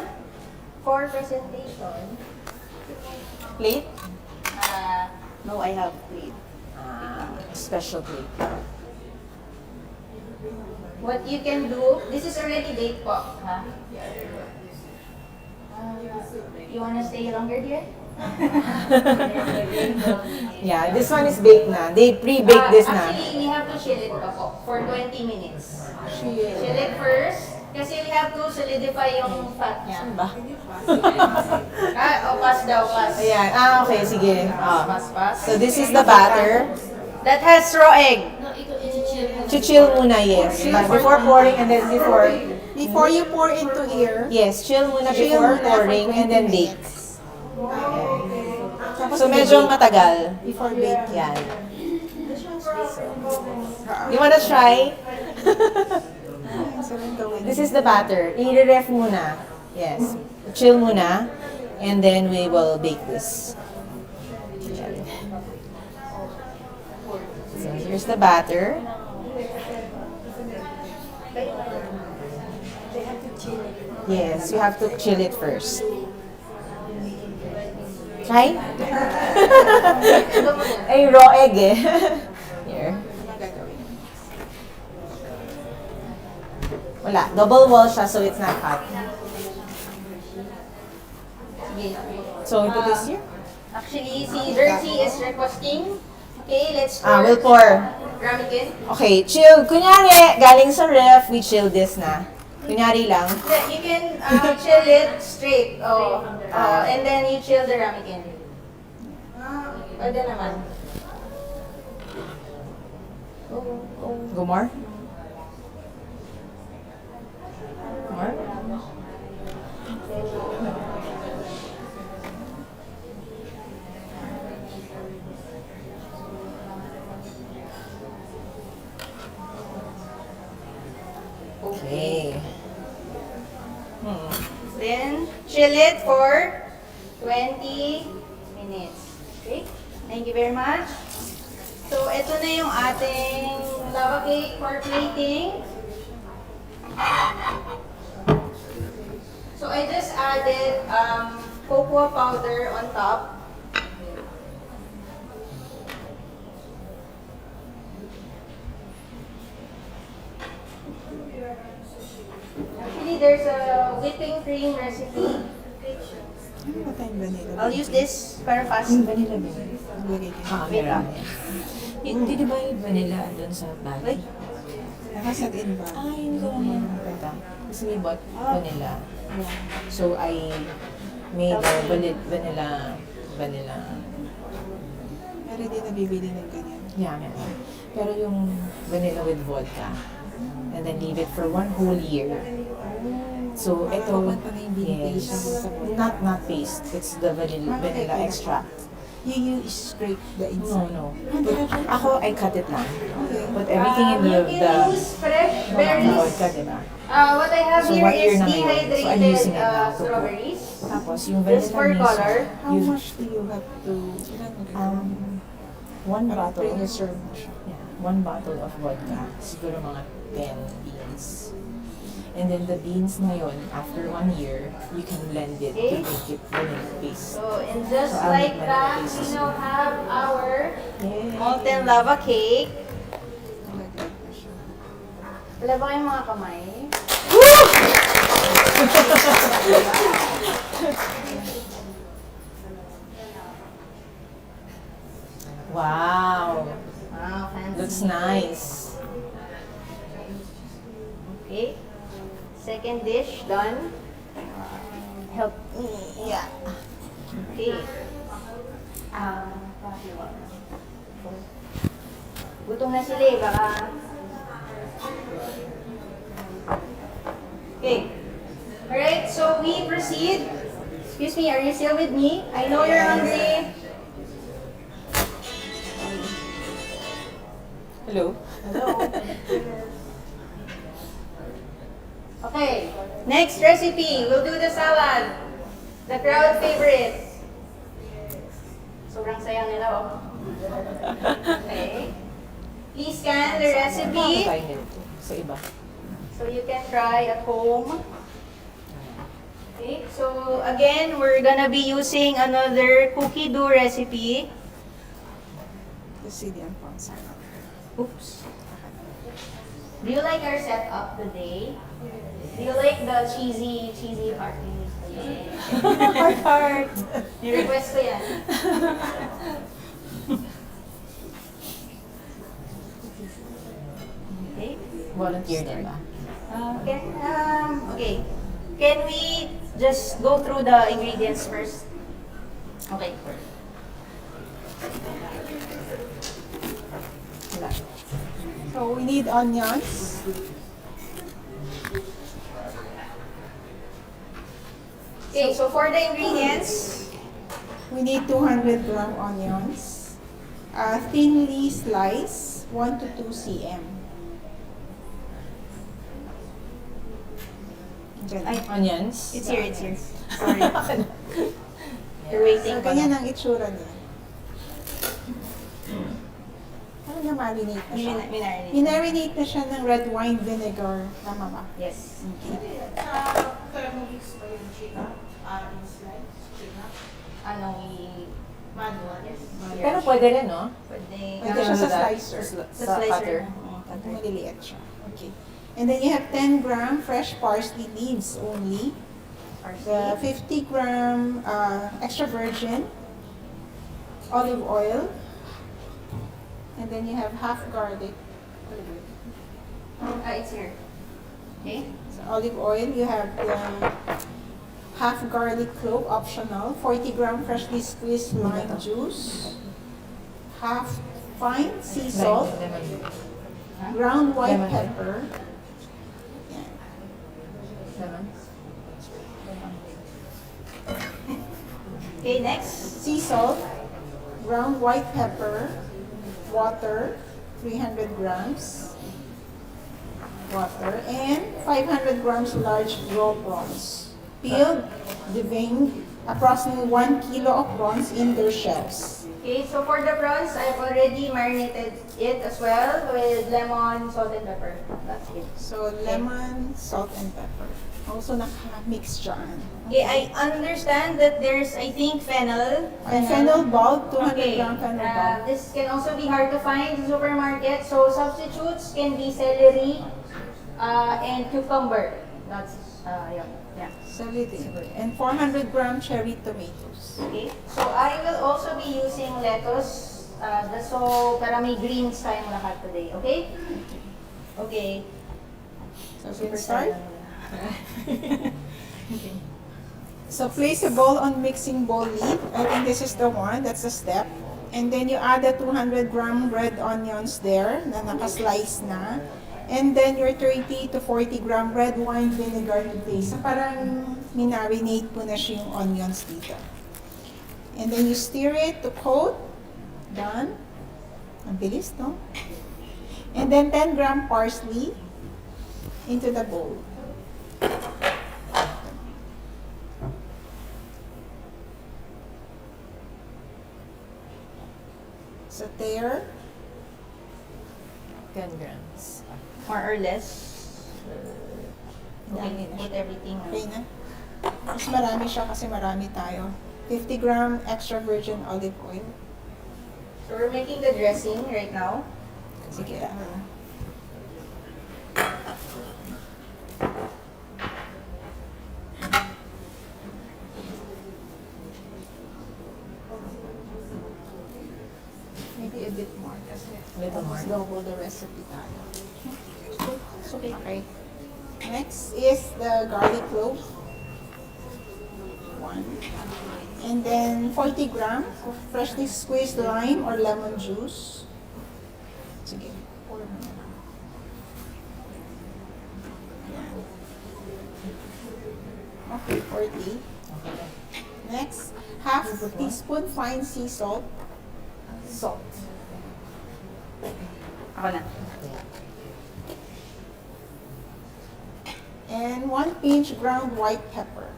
Plate? no, I have plate. Special plate. What you can do, this is already baked po. Ha? You wanna stay longer here? Yeah, this one is baked na. They pre-baked this na. Actually, we have to chill it pa po for 20 minutes. Chill it first. Kasi we have to solidify yung fat niya. Ba? Pass daw, pass. Ayan. Okay, sige. Pass. So this is the batter. That has raw egg. Chill muna, yes. But before pouring and then before... Before you pour into here, Yes, chill muna Chill before muna for pouring 20 and then bake. tapos So medyo matagal. before bake. Yan. You wanna try? This is the batter. I-ref muna. Yes. Chill muna. And then we will bake this. Yan. So here's the batter. Yes, you have to chill it first. Try? Ay, raw egg eh. Here. Wala. Double wall siya so it's not hot. So we put this here? Actually, si Dirty is requesting. Okay, let's pour. We'll pour. Ramekin. Okay, chill. Kunyari, galing sa ref, we chill this na. Kunyari lang. You can chill it straight. And then you chill the ramekin. Pwede naman. Go more? More? Okay. Then, chill it for 20 minutes. Okay? Thank you very much. So, ito na yung ating lava cake for plating. So, I just added cocoa powder on top. Actually, there's a whipping cream recipe. Ano ba tayong vanilla? I'll use this para fast. Vanilla bean. Lagay din. Meron. Hindi di ba yung vanilla doon sa bag? Nakasad in ba? Hindi ko naman nakita. Kasi may bought vanilla. So I made vanilla. Pero di nabibili ng ganyan. Yeah, meron. Pero yung vanilla with vodka. And then leave it for 1 whole year. So ito, Dapat pa na yung binipaste yes, sa vodka. not paste. It's the vanilla extract. You scrape the inside. No. Ako, I cut it lang. Okay. Put everything in You the can use fresh berries. vodka, diba? What I have So, here 1 year is na ngayon. So, I'm dehydrated using it now to strawberries. Tapos yung Just vanilla for mismo, color. How you- much do you have to... one Parang bottle. pre-reserve mo siya. Yeah, 1 bottle of vodka. Siguro mga 10 beans. And then the beans na yun, after 1 year, you can blend it to Okay. make it vanilla paste. So, and just So, I'll like make that, vanilla we paste. now have our Yay! molten lava cake. Nalaglag na siya. Wala ba kayong mga kamay? Wow! Wow, fancy. Looks nice. Okay. Second dish done. Help me. Yeah. Okay. Bakit wala? Gutom na sila eh, baka... Okay. Alright, so we proceed. Excuse me, are you still with me? I know you're hungry. Hello? Hello. Okay, next recipe. We'll do the salad. The crowd favorite. Sobrang saya nila, oh. Okay. Please scan the recipe Sa iba. so you can try at home. Okay, so again, we're gonna be using another cookie dough recipe. Sicilian prawn salad. Oops. Do you like our setup today? Do you like the cheesy part? Heart. Request ko yan. Okay. Volunteer din ba? Okay. Can we just go through the ingredients first? Okay. So we need onions. Okay, so for the ingredients, We need 200 gram onions. Thinly sliced, 1 to 2 cm. Ganyan. Onions. it's here. Sorry. You're waiting So, pa ganyan na. ang itsura niya. Ano na marinate na siya? Minarinate. Minarinate na siya ng red wine vinegar. Tama ba? Yes. Manual. Yes. Pero pwede rin, no? Pwede. Pwede siya sa slicer. Sa slicer. Maliliit siya. Okay. And then you have 10 gram fresh parsley leaves only. The 50 gram extra virgin olive oil. And then you have half garlic. It's here. Okay. So olive oil, you have the half garlic clove, optional. 40 gram freshly squeezed lime juice. Half fine sea salt. Ground white Lemon. pepper. Lemon. Okay, next. Sea salt, ground white pepper, water, 300 grams, water, and 500 grams large raw prawns. Peeled, deveined, approximately 1 kilo of prawns in their shells. Okay, so for the prawns, I've already marinated it as well with lemon, salt, and pepper. That's it. So, lemon, salt, and pepper. Also naka-mix dyan. Okay, I understand that there's, I think, fennel. And fennel bulb, 200 Okay, gram fennel bulb. this can also be hard to find in the supermarket. So substitutes can be celery and cucumber. That's yeah. Celery. And 400 gram cherry tomatoes. Okay. So I will also be using lettuce. So para may greens tayong lahat today. Okay? Okay. So, we can start? So place a bowl on mixing bowl lid. I think this is the one. That's the step. And then you add the 200 gram red onions there na naka-slice na. And then your 30 to 40 gram red wine vinegar to taste. So parang minarinate mo na siya yung onions dito. And then you stir it to coat. Done. Ang bilis, no? And then 10 gram parsley into the bowl. So there, 10 grams. More or less. Okay, Dami na put siya. everything. Okay na. Mas marami siya kasi marami tayo. 50 gram extra virgin olive oil. So we're making the dressing right now. Sige. Maybe a bit more kasi Little more. almost double the recipe tayo. Okay. Next is the garlic clove. 1. And then 40 gram of freshly squeezed lime or lemon juice. Sige, pour mo na lang. Okay, 40. Next, half teaspoon fine sea salt. Salt. Ako na. And 1 pinch ground white pepper.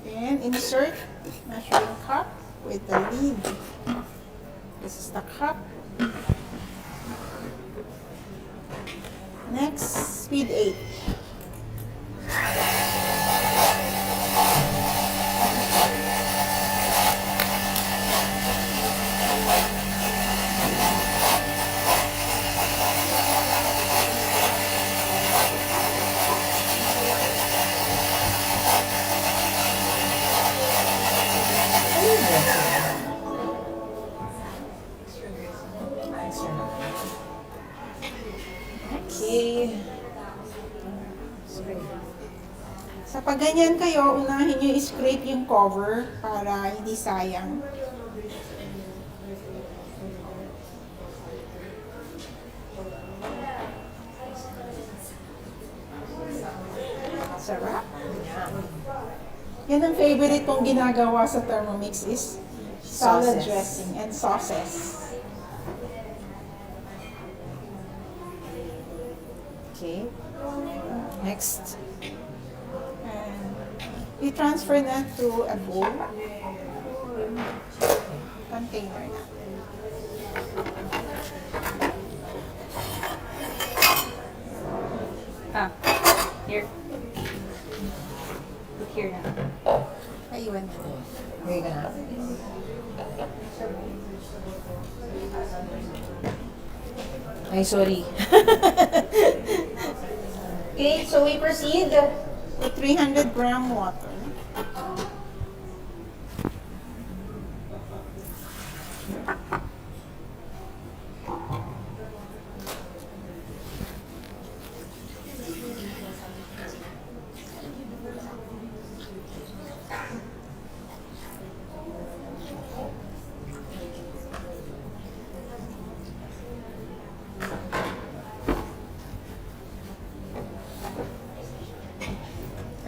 Then insert measuring cup with the lid. This is the cup. Next, speed 8. Okay. Sa pag ganyan kayo, unahin nyo i-scrape yung cover para hindi sayang. Sarap. Yan ang favorite kong ginagawa sa Thermomix is salad Sauces. dressing and sauces. Okay. Next. And i-transfer na to a bowl. Container na. Here. Put here na. Maiwan na. Okay ka na? Ay, sorry. Okay, so we proceed. With 300 gram water.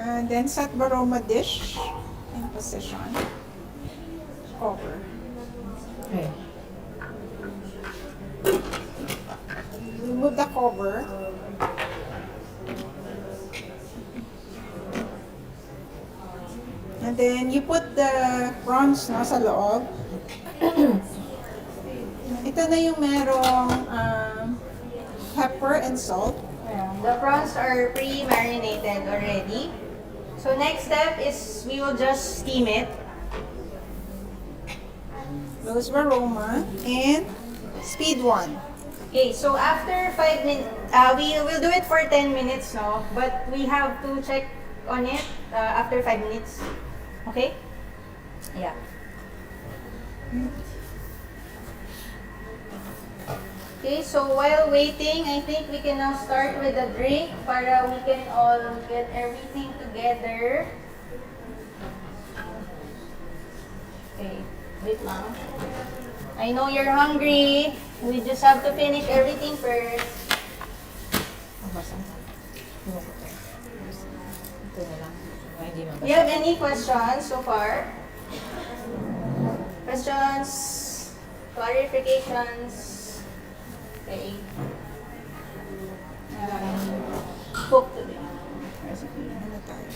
And then set baroma dish in position. Cover. Okay. Remove the cover. And then you put the prawns na sa loob. Ito na yung merong pepper and salt. The prawns are pre-marinated already. So next step is we will just steam it. Rose baroma and speed 1. Okay, so after 5 minutes, we will do it for 10 minutes, no? But we have to check on it after 5 minutes. Okay? Yeah. Okay, so while waiting, I think we can now start with the drink para we can all get everything together. Okay, wait lang. I know you're hungry. We just have to finish everything first. Ito na lang. Ay, hindi Do you have any questions so far? Questions? Clarifications? Okay. Cook today. Recipe. Ano tayo?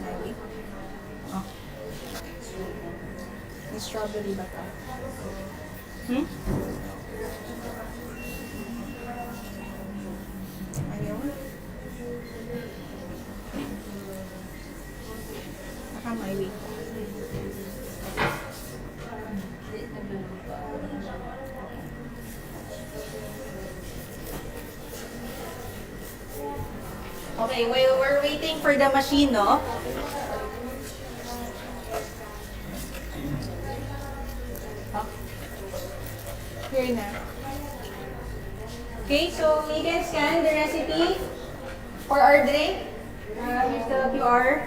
Maybe. Oh. May strawberry ba tayo? Hmm? Ayaw? Baka may week. Okay, while we're waiting for the machine, no? Here na. Okay, so we can scan the recipe for our drink. Here's the QR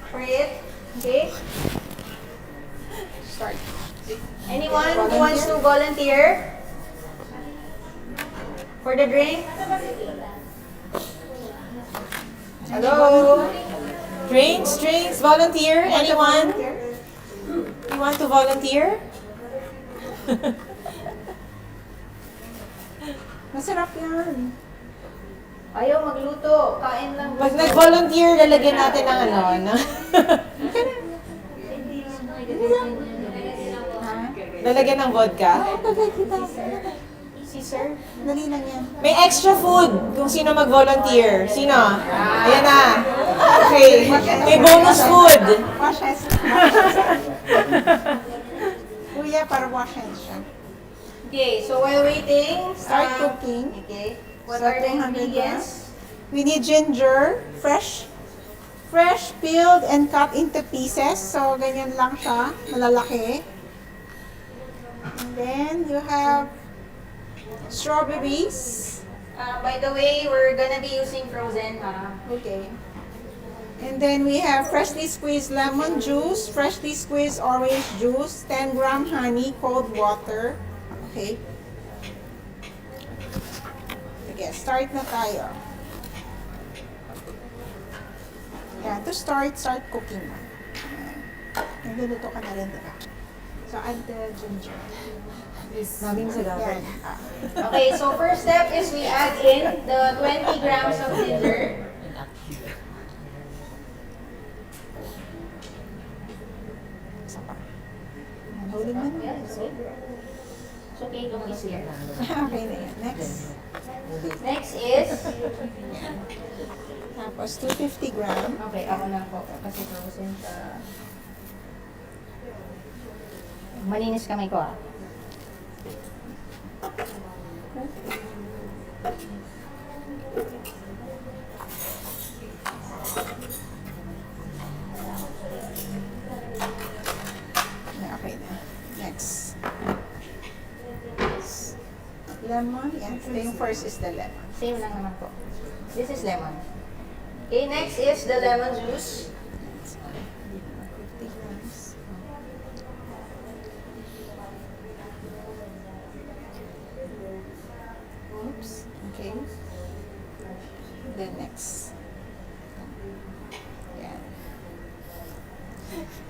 for it. Okay. Start. Anyone who wants to volunteer for the drink? Hello? Drinks, volunteer, anyone? You want to volunteer? Masarap yan. Ayaw magluto. Kain lang. Pag nag-volunteer, lalagyan natin ng ano, lalagyan ng vodka. Si sir. Dali lang yan. May extra food kung sino mag-volunteer. Sino? Ayan na. Okay. May bonus food. Wash hands. Kuya, para wash hands siya. Okay, so while waiting, Start cooking. Okay. What So, are the 200 ingredients? We need ginger, fresh, peeled and cut into pieces. So, ganyan lang siya, malalaki. And then, you have strawberries. By the way, we're gonna be using frozen. Okay. And then, we have freshly squeezed lemon juice, freshly squeezed orange juice, 10-gram honey, cold water. Okay. Sige, start na tayo. Yeah, to start cooking mo. Nagluluto ka na rin, diba? So, add the ginger. Naging sa dapat. Yan. Okay, so first step is we add in the 20 grams of ginger. Isa pa. Huling na na. It's okay, don't miss here. Okay na yan. Next. Next is, Tapos, 250 gram. okay, ako na po kasi frozen siya. Malinis kamay ko Okay na. Next. Lemon. Yan. Ito yung first is the lemon. Same lang naman po. This is lemon. Okay, next is the lemon juice. 50 grams. Oops. Okay. Then next. Yan.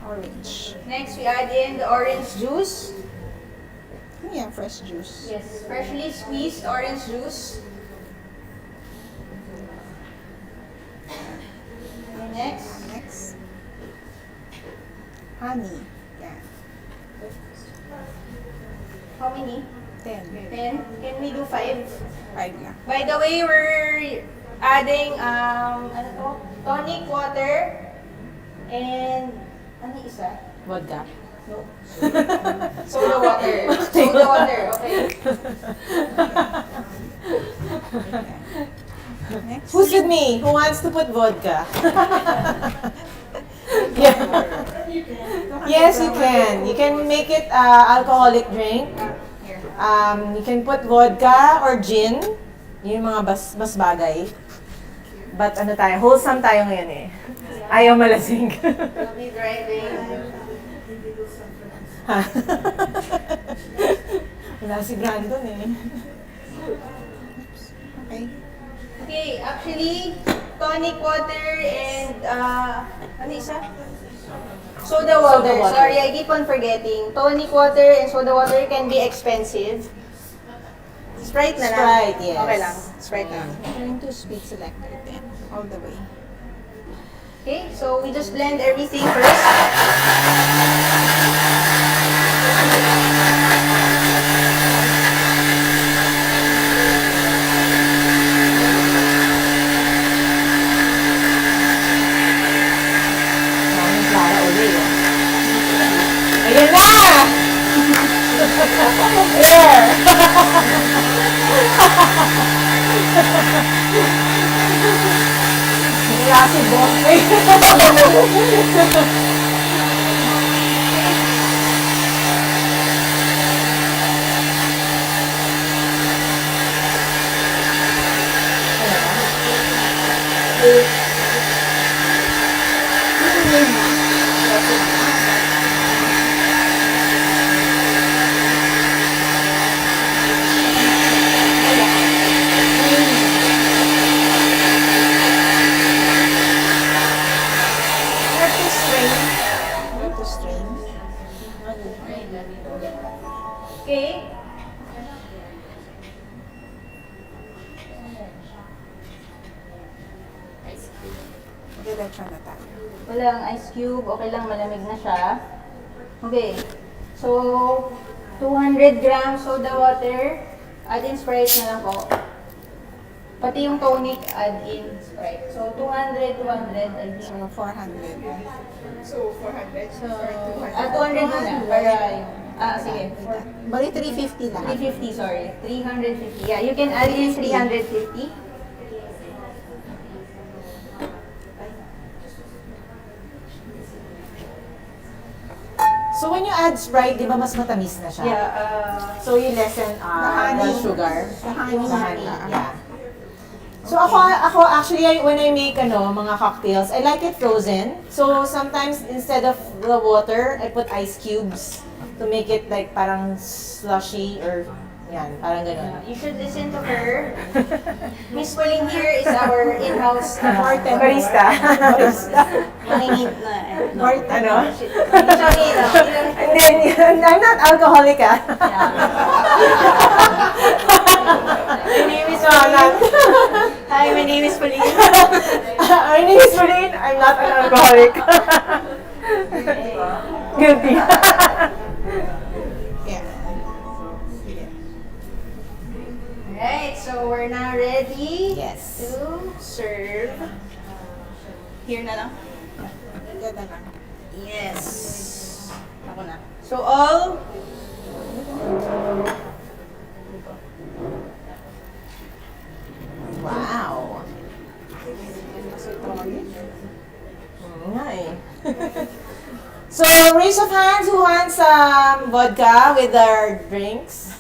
Orange. Next, we add in the orange juice. Yan, fresh juice. Yes, freshly squeezed orange juice. And next, Next. Honey. Yan. how many? 10. 10? Can we do 5? 5 lang. By the way, we're adding ano to? Tonic water and ano isa? Vodka. No. Soda water. Soda water, okay. Next. Who's with me? Who wants to put vodka? Yeah. Yes, you can. You can make it alcoholic drink. Here. You can put vodka or gin. Yun yung mga mas bagay. But ano tayo, wholesome tayo ngayon eh. Ayaw malasing. We'll be driving. Wala si Brandon eh. Okay. Okay, actually, tonic water and, ano isa? Soda water. Soda water. Sorry, I keep on forgetting. Tonic water and soda water can be expensive. Sprite na lang. Sprite, yes. Okay lang. Sprite na lang. Turn to speed selector then. All the way. Okay, so we just blend everything first. Maraming Clara uli eh. Ayan na! There! Wala si Bonfe. Have to strain. Have to strain. Okay? Diretso na tayo. Walang ice cube. Okay lang, malamig na siya. Okay. So, 200 grams soda water. Add in Sprite na lang po. Pati yung tonic, add in Sprite. So, 200, 200, I think. So, 400. So, 400. So, 200 muna. Para yung... sige. Bali, 350 lang. 350, sorry. 350. Yeah, you can add in 350. So when you add Sprite, di ba mas matamis na siya? Yeah, So you lessen The the honey. sugar. The honey. The honey, yeah. So ako actually, when I make mga cocktails, I like it frozen. So sometimes instead of the water, I put ice cubes to make it like parang slushy or yan, parang ganun. you should listen to her. Miss Pauline here is our in-house Barista. maningit na. Ano? Hindi siya hirap. And then, I'm not alcoholic ah. My name is No, I'm not. Hi, my name is Pauline. My name is Pauline. I'm not an alcoholic. Guilty. Yeah. Alright, so we're now ready Yes. to serve. Here na lang. Yan na lang. Yes. Ako na. So all Wow. Nga eh. So, raise of hands who wants vodka with our drinks.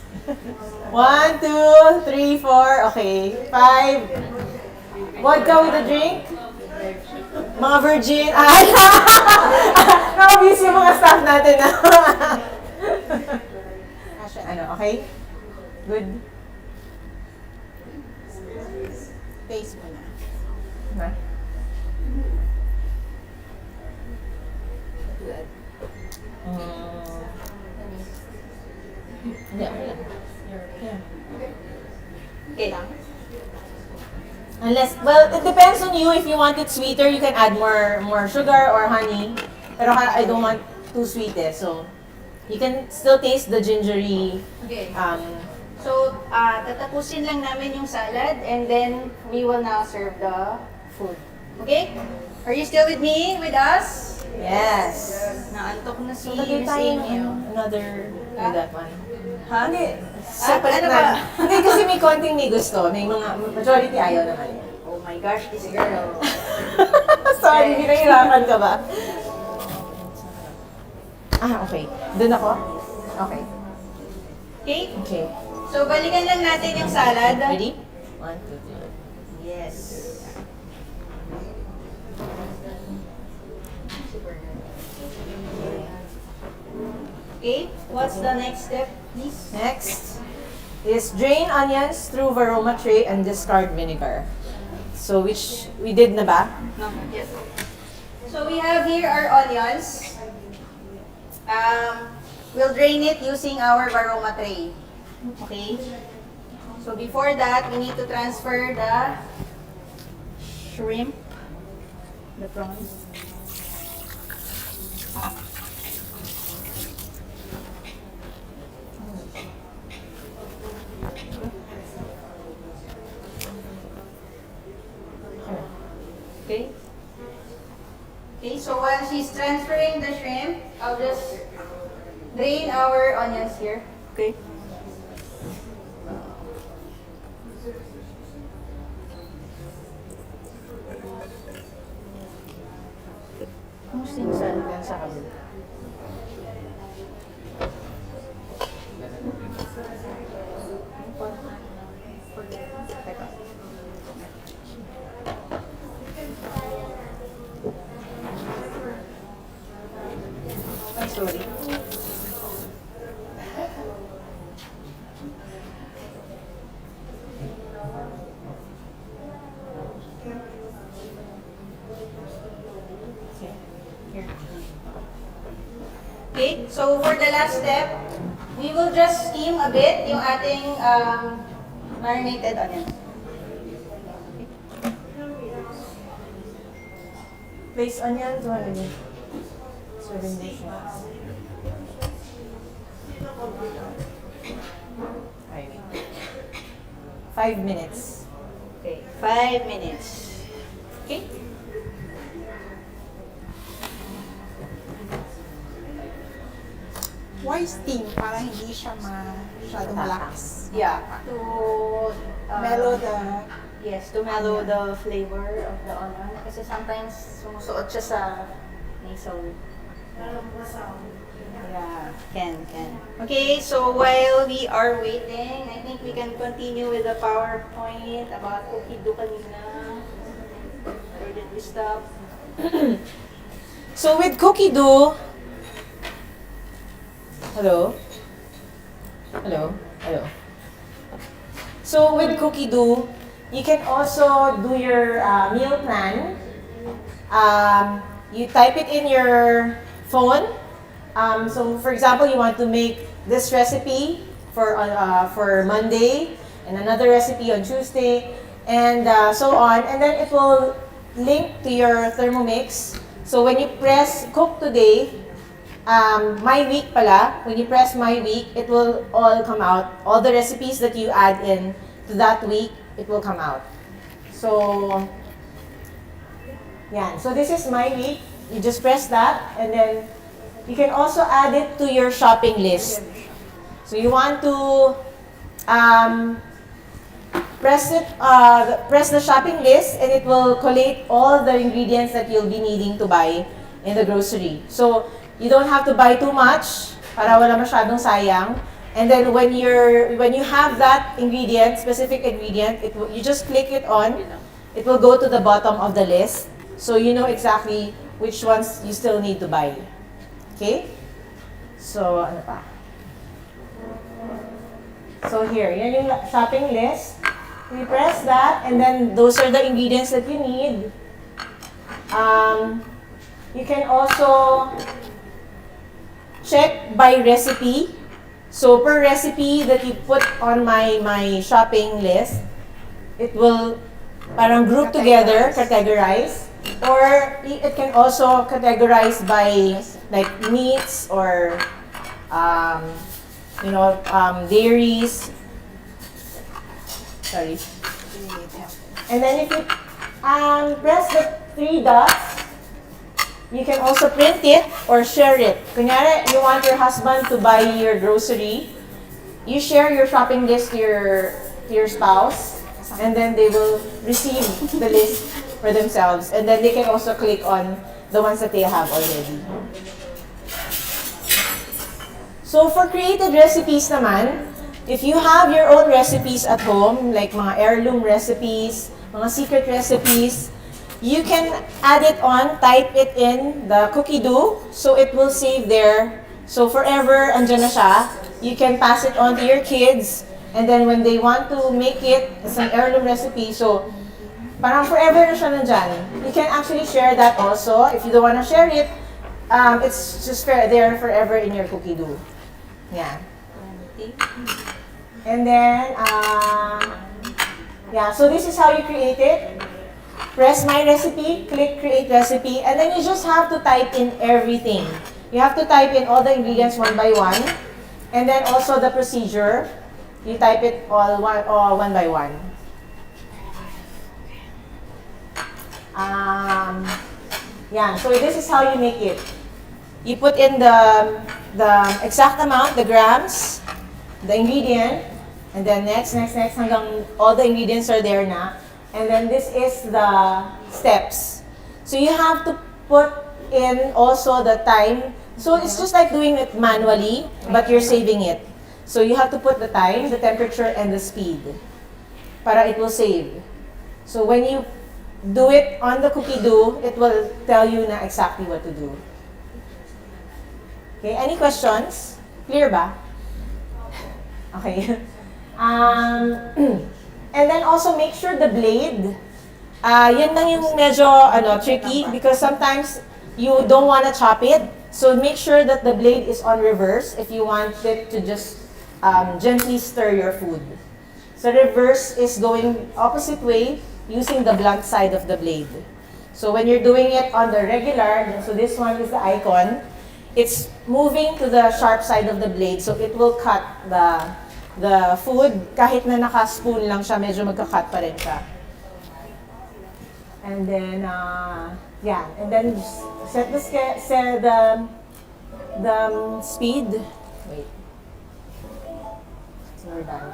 1, 2, 3, 4, okay. 5. Vodka with a drink. Mga virgin. Ay! Nakabis yung mga staff natin na. Ano, okay? Good. Taste mo na. Na? Hindi, okay lang. Yeah. okay lang. Unless, well, it depends on you. If you want it sweeter, you can add more sugar or honey. Pero I don't want too sweet eh. So, you can still taste the gingery. Okay. So, So, tatapusin lang namin yung salad and then we will now serve the food. Okay? Are you still with me? With us? yes. Naantok na si Lagay Miss tayo Amy. another with that one. Ha? Hindi. Separate ano na. ba? Hindi kasi may konting may gusto. May mga, majority ayaw naman eh. Oh my gosh, this girl. Sorry, pinahirapan ka ba? Okay. Doon ako? Okay. Okay? Okay. So, balikan lang natin yung salad. Ready? 1, 2, 3. Yes. Okay, what's the next step, please? Next is drain onions through varoma tray and discard vinegar. So, which we did na ba? No, yes. So we have here our onions. We'll drain it using our varoma tray. Okay? So before that, we need to transfer the shrimp, the prawns. Okay? Okay, so while she's transferring the shrimp, I'll just drain our onions here. Okay? Kumusta yung sa kabila? Sorry. Okay, so for the last step, we will just steam a bit yung ating marinated onion. Place onion, 200 serving dishes. 5 minutes. Okay, 5 minutes. Okay? Why steam? Para hindi siya masyadong lakas. Yeah, to Mellow the... yes, to mellow the flavor of the onion. Kasi sometimes sumusuot siya sa nasal. Yeah, can. Okay, so while we are waiting, I think we can continue with the PowerPoint about cookie dough kanina. Where did we stop? So with cookie dough, hello? So with cookie dough, you can also do your meal plan. You type it in your phone. So for example, you want to make this recipe for Monday, and another recipe on Tuesday, and so on. And then it will link to your Thermomix. So when you press cook today, my week pala, when you press my week, it will all come out. All the recipes that you add in to that week, it will come out. So, yeah. So this is my week. You just press that, and then you can also add it to your shopping list. So you want to press the shopping list, and it will collate all the ingredients that you'll be needing to buy in the grocery. So you don't have to buy too much para wala masyadong sayang. And then when you have that ingredient, specific ingredient, you just click it on. It will go to the bottom of the list, so you know exactly which ones you still need to buy. Okay? So, ano pa? So here, yan yung shopping list. We press that, and then those are the ingredients that you need. You can also check by recipe. So per recipe that you put on my shopping list, it will parang group together, categorize. Or it can also categorize by like meats or dairies. Sorry. And then if you press the 3 dots, you can also print it or share it. Kunyari, you want your husband to buy your grocery, you share your shopping list to your spouse, and then they will receive the list for themselves. And then they can also click on the ones that they have already. So for created recipes naman, if you have your own recipes at home, like mga heirloom recipes, mga secret recipes, you can add it on, type it in the cookie dough, so it will save there. So forever, andyan na siya. You can pass it on to your kids, and then when they want to make it, it's an heirloom recipe, so parang forever na siya nandyan. You can actually share that also. If you don't want to share it, it's just there forever in your cookie dough. Yeah. And then, so this is how you create it. Press my recipe, click create recipe, and then you just have to type in everything. You have to type in all the ingredients one by one, and then also the procedure. You type it all one by one. So this is how you make it. You put in the exact amount, the grams, the ingredient, and then next hanggang all the ingredients are there na. And then this is the steps. So you have to put in also the time. So it's just like doing it manually, but you're saving it. So you have to put the time, the temperature, and the speed para it will save. So when you do it on the cookie dough, it will tell you na exactly what to do. Okay, any questions? Clear ba? Okay. And then also make sure the blade, yun lang yung medyo tricky because sometimes you don't want to chop it. So make sure that the blade is on reverse if you want it to just gently stir your food. So reverse is going opposite way using the blunt side of the blade. So when you're doing it on the regular, so this one is the icon, it's moving to the sharp side of the blade so it will cut the food. Kahit na naka-spoon lang siya, medyo magka-cut pa rin siya. And then, yeah, and then set the speed. Wait. So we're done.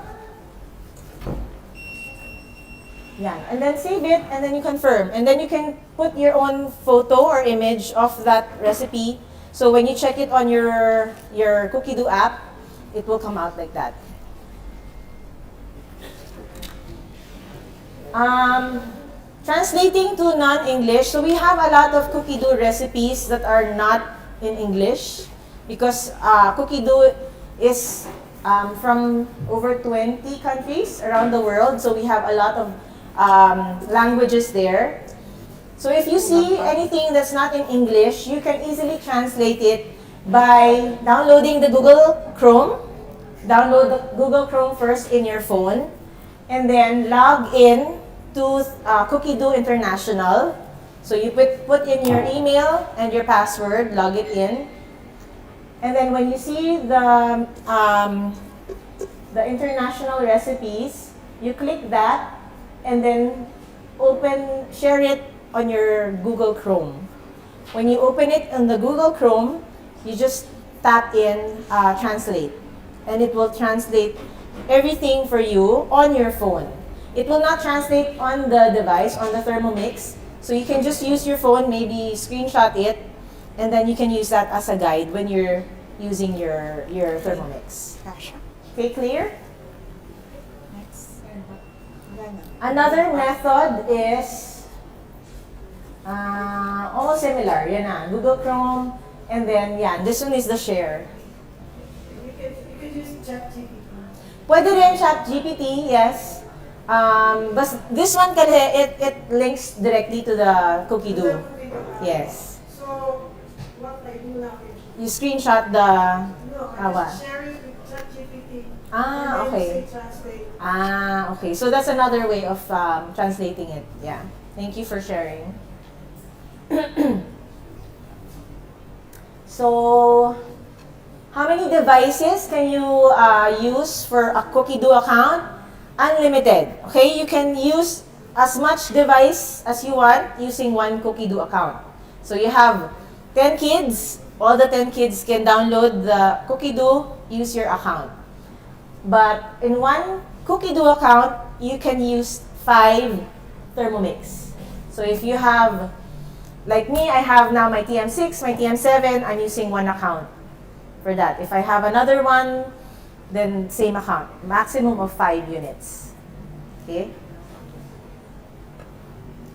Yeah, and then save it, and then you confirm. And then you can put your own photo or image of that recipe. So when you check it on your Cookie Do app, it will come out like that. Translating to non-English, so we have a lot of Cookie Do recipes that are not in English because Cookie Do is from over 20 countries around the world, so we have a lot of languages there. So if you see anything that's not in English, you can easily translate it by downloading the Google Chrome. Download the Google Chrome first in your phone, and then log in to Cookie Do International. So you put in your email and your password, log it in. And then when you see the international recipes, you click that and then share it on your Google Chrome. When you open it on the Google Chrome, you just tap in translate, and it will translate everything for you on your phone. It will not translate on the device, on the Thermomix. So you can just use your phone, maybe screenshot it, and then you can use that as a guide when you're using your Thermomix. Okay, clear? Another method is almost similar. Yan na, Google Chrome, and then yan, this one is the share. You can use ChatGPT. Pwede rin ChatGPT, yes. But this one kasi it links directly to the Cookie Do. Yes. So, what I do now is... You screenshot the... No, what? I'm sharing with ChatGPT. Okay. Translate. Okay. So that's another way of translating it. Yeah. Thank you for sharing. So, how many devices can you use for a Cookie Do account? Unlimited. Okay, you can use as much device as you want using one Cookie Do account. So you have 10 kids, all the 10 kids can download the Cookie Do, use your account. But in one Cookie Do account, you can use 5 Thermomix. So if you have, like me, I have now my TM6, my TM7, I'm using one account for that. If I have another one, then same account, maximum of 5 units. Okay?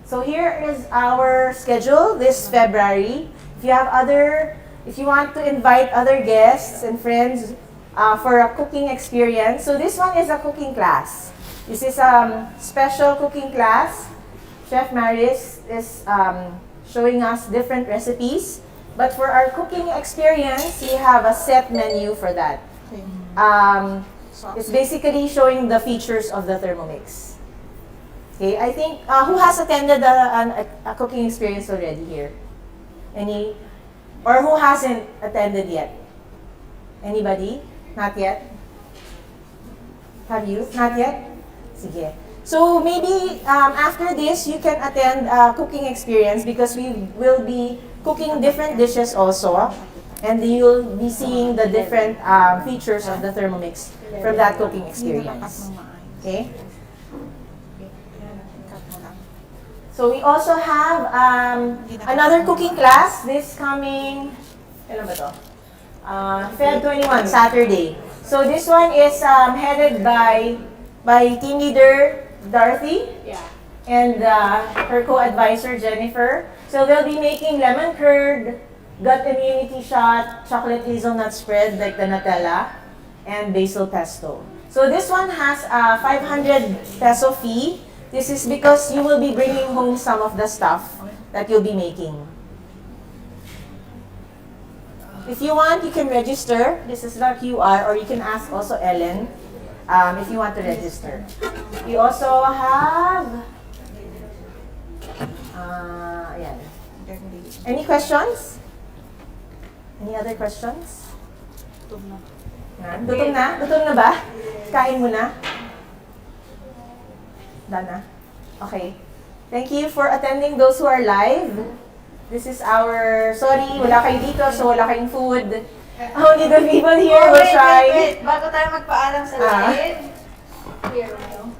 So here is our schedule this February. If you want to invite other guests and friends for a cooking experience, so this one is a cooking class. This is a special cooking class. Chef Maris is showing us different recipes. But for our cooking experience, we have a set menu for that. It's basically showing the features of the Thermomix. Okay, I think, who has attended a cooking experience already here? Any? Or who hasn't attended yet? Anybody? Not yet? Have you? Not yet? Sige. So maybe after this, you can attend a cooking experience because we will be cooking different dishes also. And you'll be seeing the different features of the Thermomix from that cooking experience. Okay? So we also have another cooking class this coming, kailan ba to? Feb 21, Saturday. So this one is headed by team leader Dorothy and her co-advisor Jennifer. So they'll be making lemon curd, gut immunity shot, chocolate hazelnut spread like the Nutella, and basil pesto. So this one has a 500 peso fee. This is because you will be bringing home some of the stuff that you'll be making. If you want, you can register. This is the QR, or you can ask also Ellen if you want to register. We also have, ayan. Any questions? Any other questions? Gutom na? Gutom na ba? Kain mo na? Done na? Okay. Thank you for attending those who are live. This is our, sorry, wala kayo dito, so wala kayong food. Only the people here will try. Wait. Bago tayo magpaalam sa live, here we go.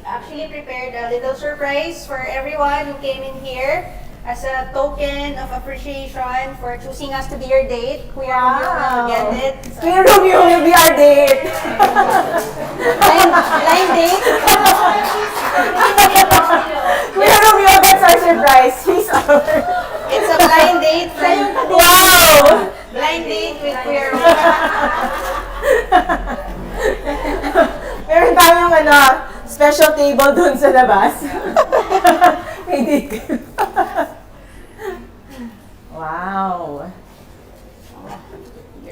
Actually prepared a little surprise for everyone who came in here as a token of appreciation for choosing us to be your date. Kuya Romeo will get it. Kuya Romeo will be our date. Line date. Kuya Romeo gets our surprise. He's our... It's a blind date. Wow! Blind date with Kuya Romeo. Meron tayong special table dun sa labas. May date. Wow.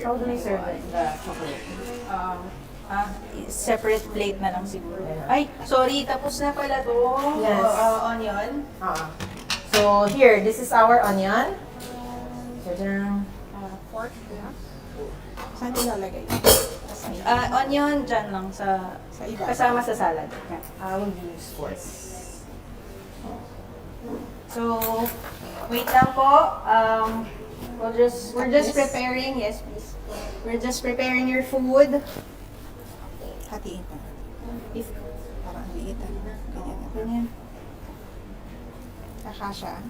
How do we serve the chocolate? Separate plate na lang siguro. Ay, sorry, tapos na pala to. Yes. Onion. So here, this is our onion. Pork, yeah. Saan nilalagay? Onion dyan lang sa iba. kasama sa salad. I will use fork. So, wait lang po. We're just preparing. Yes, please. We're just preparing your food. Hatiin pa. If Parang ang liit. Ganyan. ganyan. Akasha.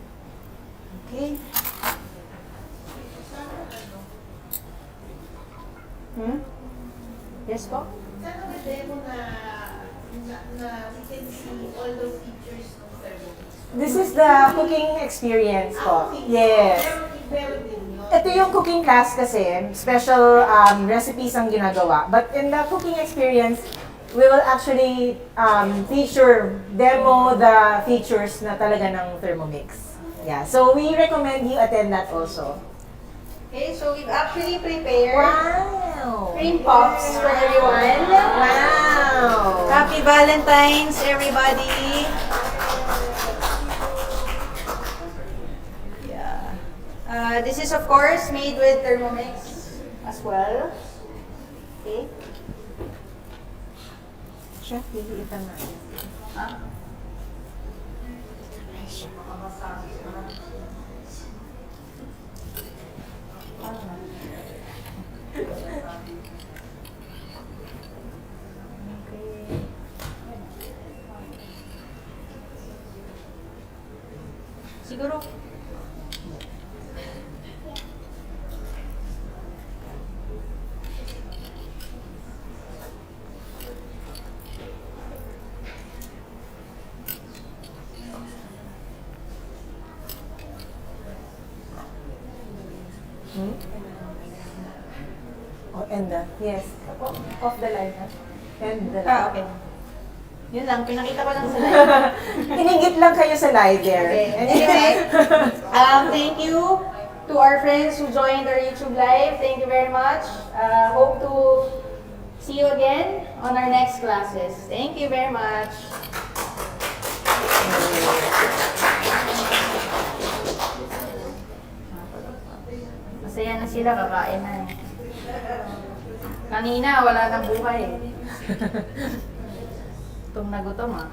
Okay. Yes po? Sana mo na we can see all the features ng service. This is the cooking experience po. Yes. Ito yung cooking class kasi, special recipes ang ginagawa. But in the cooking experience, we will actually demo the features na talaga ng Thermomix. Yeah, so we recommend you attend that also. Okay, so we've actually prepared Wow! cream puffs for everyone. Wow! Happy Valentine's, everybody! Yeah. This is of course made with Thermomix as well. Okay. Chef, liliitan na. Siguro. Oh, and yes. Off the line, ha? And the line. Okay. Yun lang, pinakita ko lang sa live. Iningit lang kayo sa live there. Okay. Anyway, thank you to our friends who joined our YouTube live. Thank you very much. Hope to see you again on our next classes. Thank you very much. Masaya na sila, kakain na eh. Kanina, wala nang buhay eh. Gutom na gutom ah.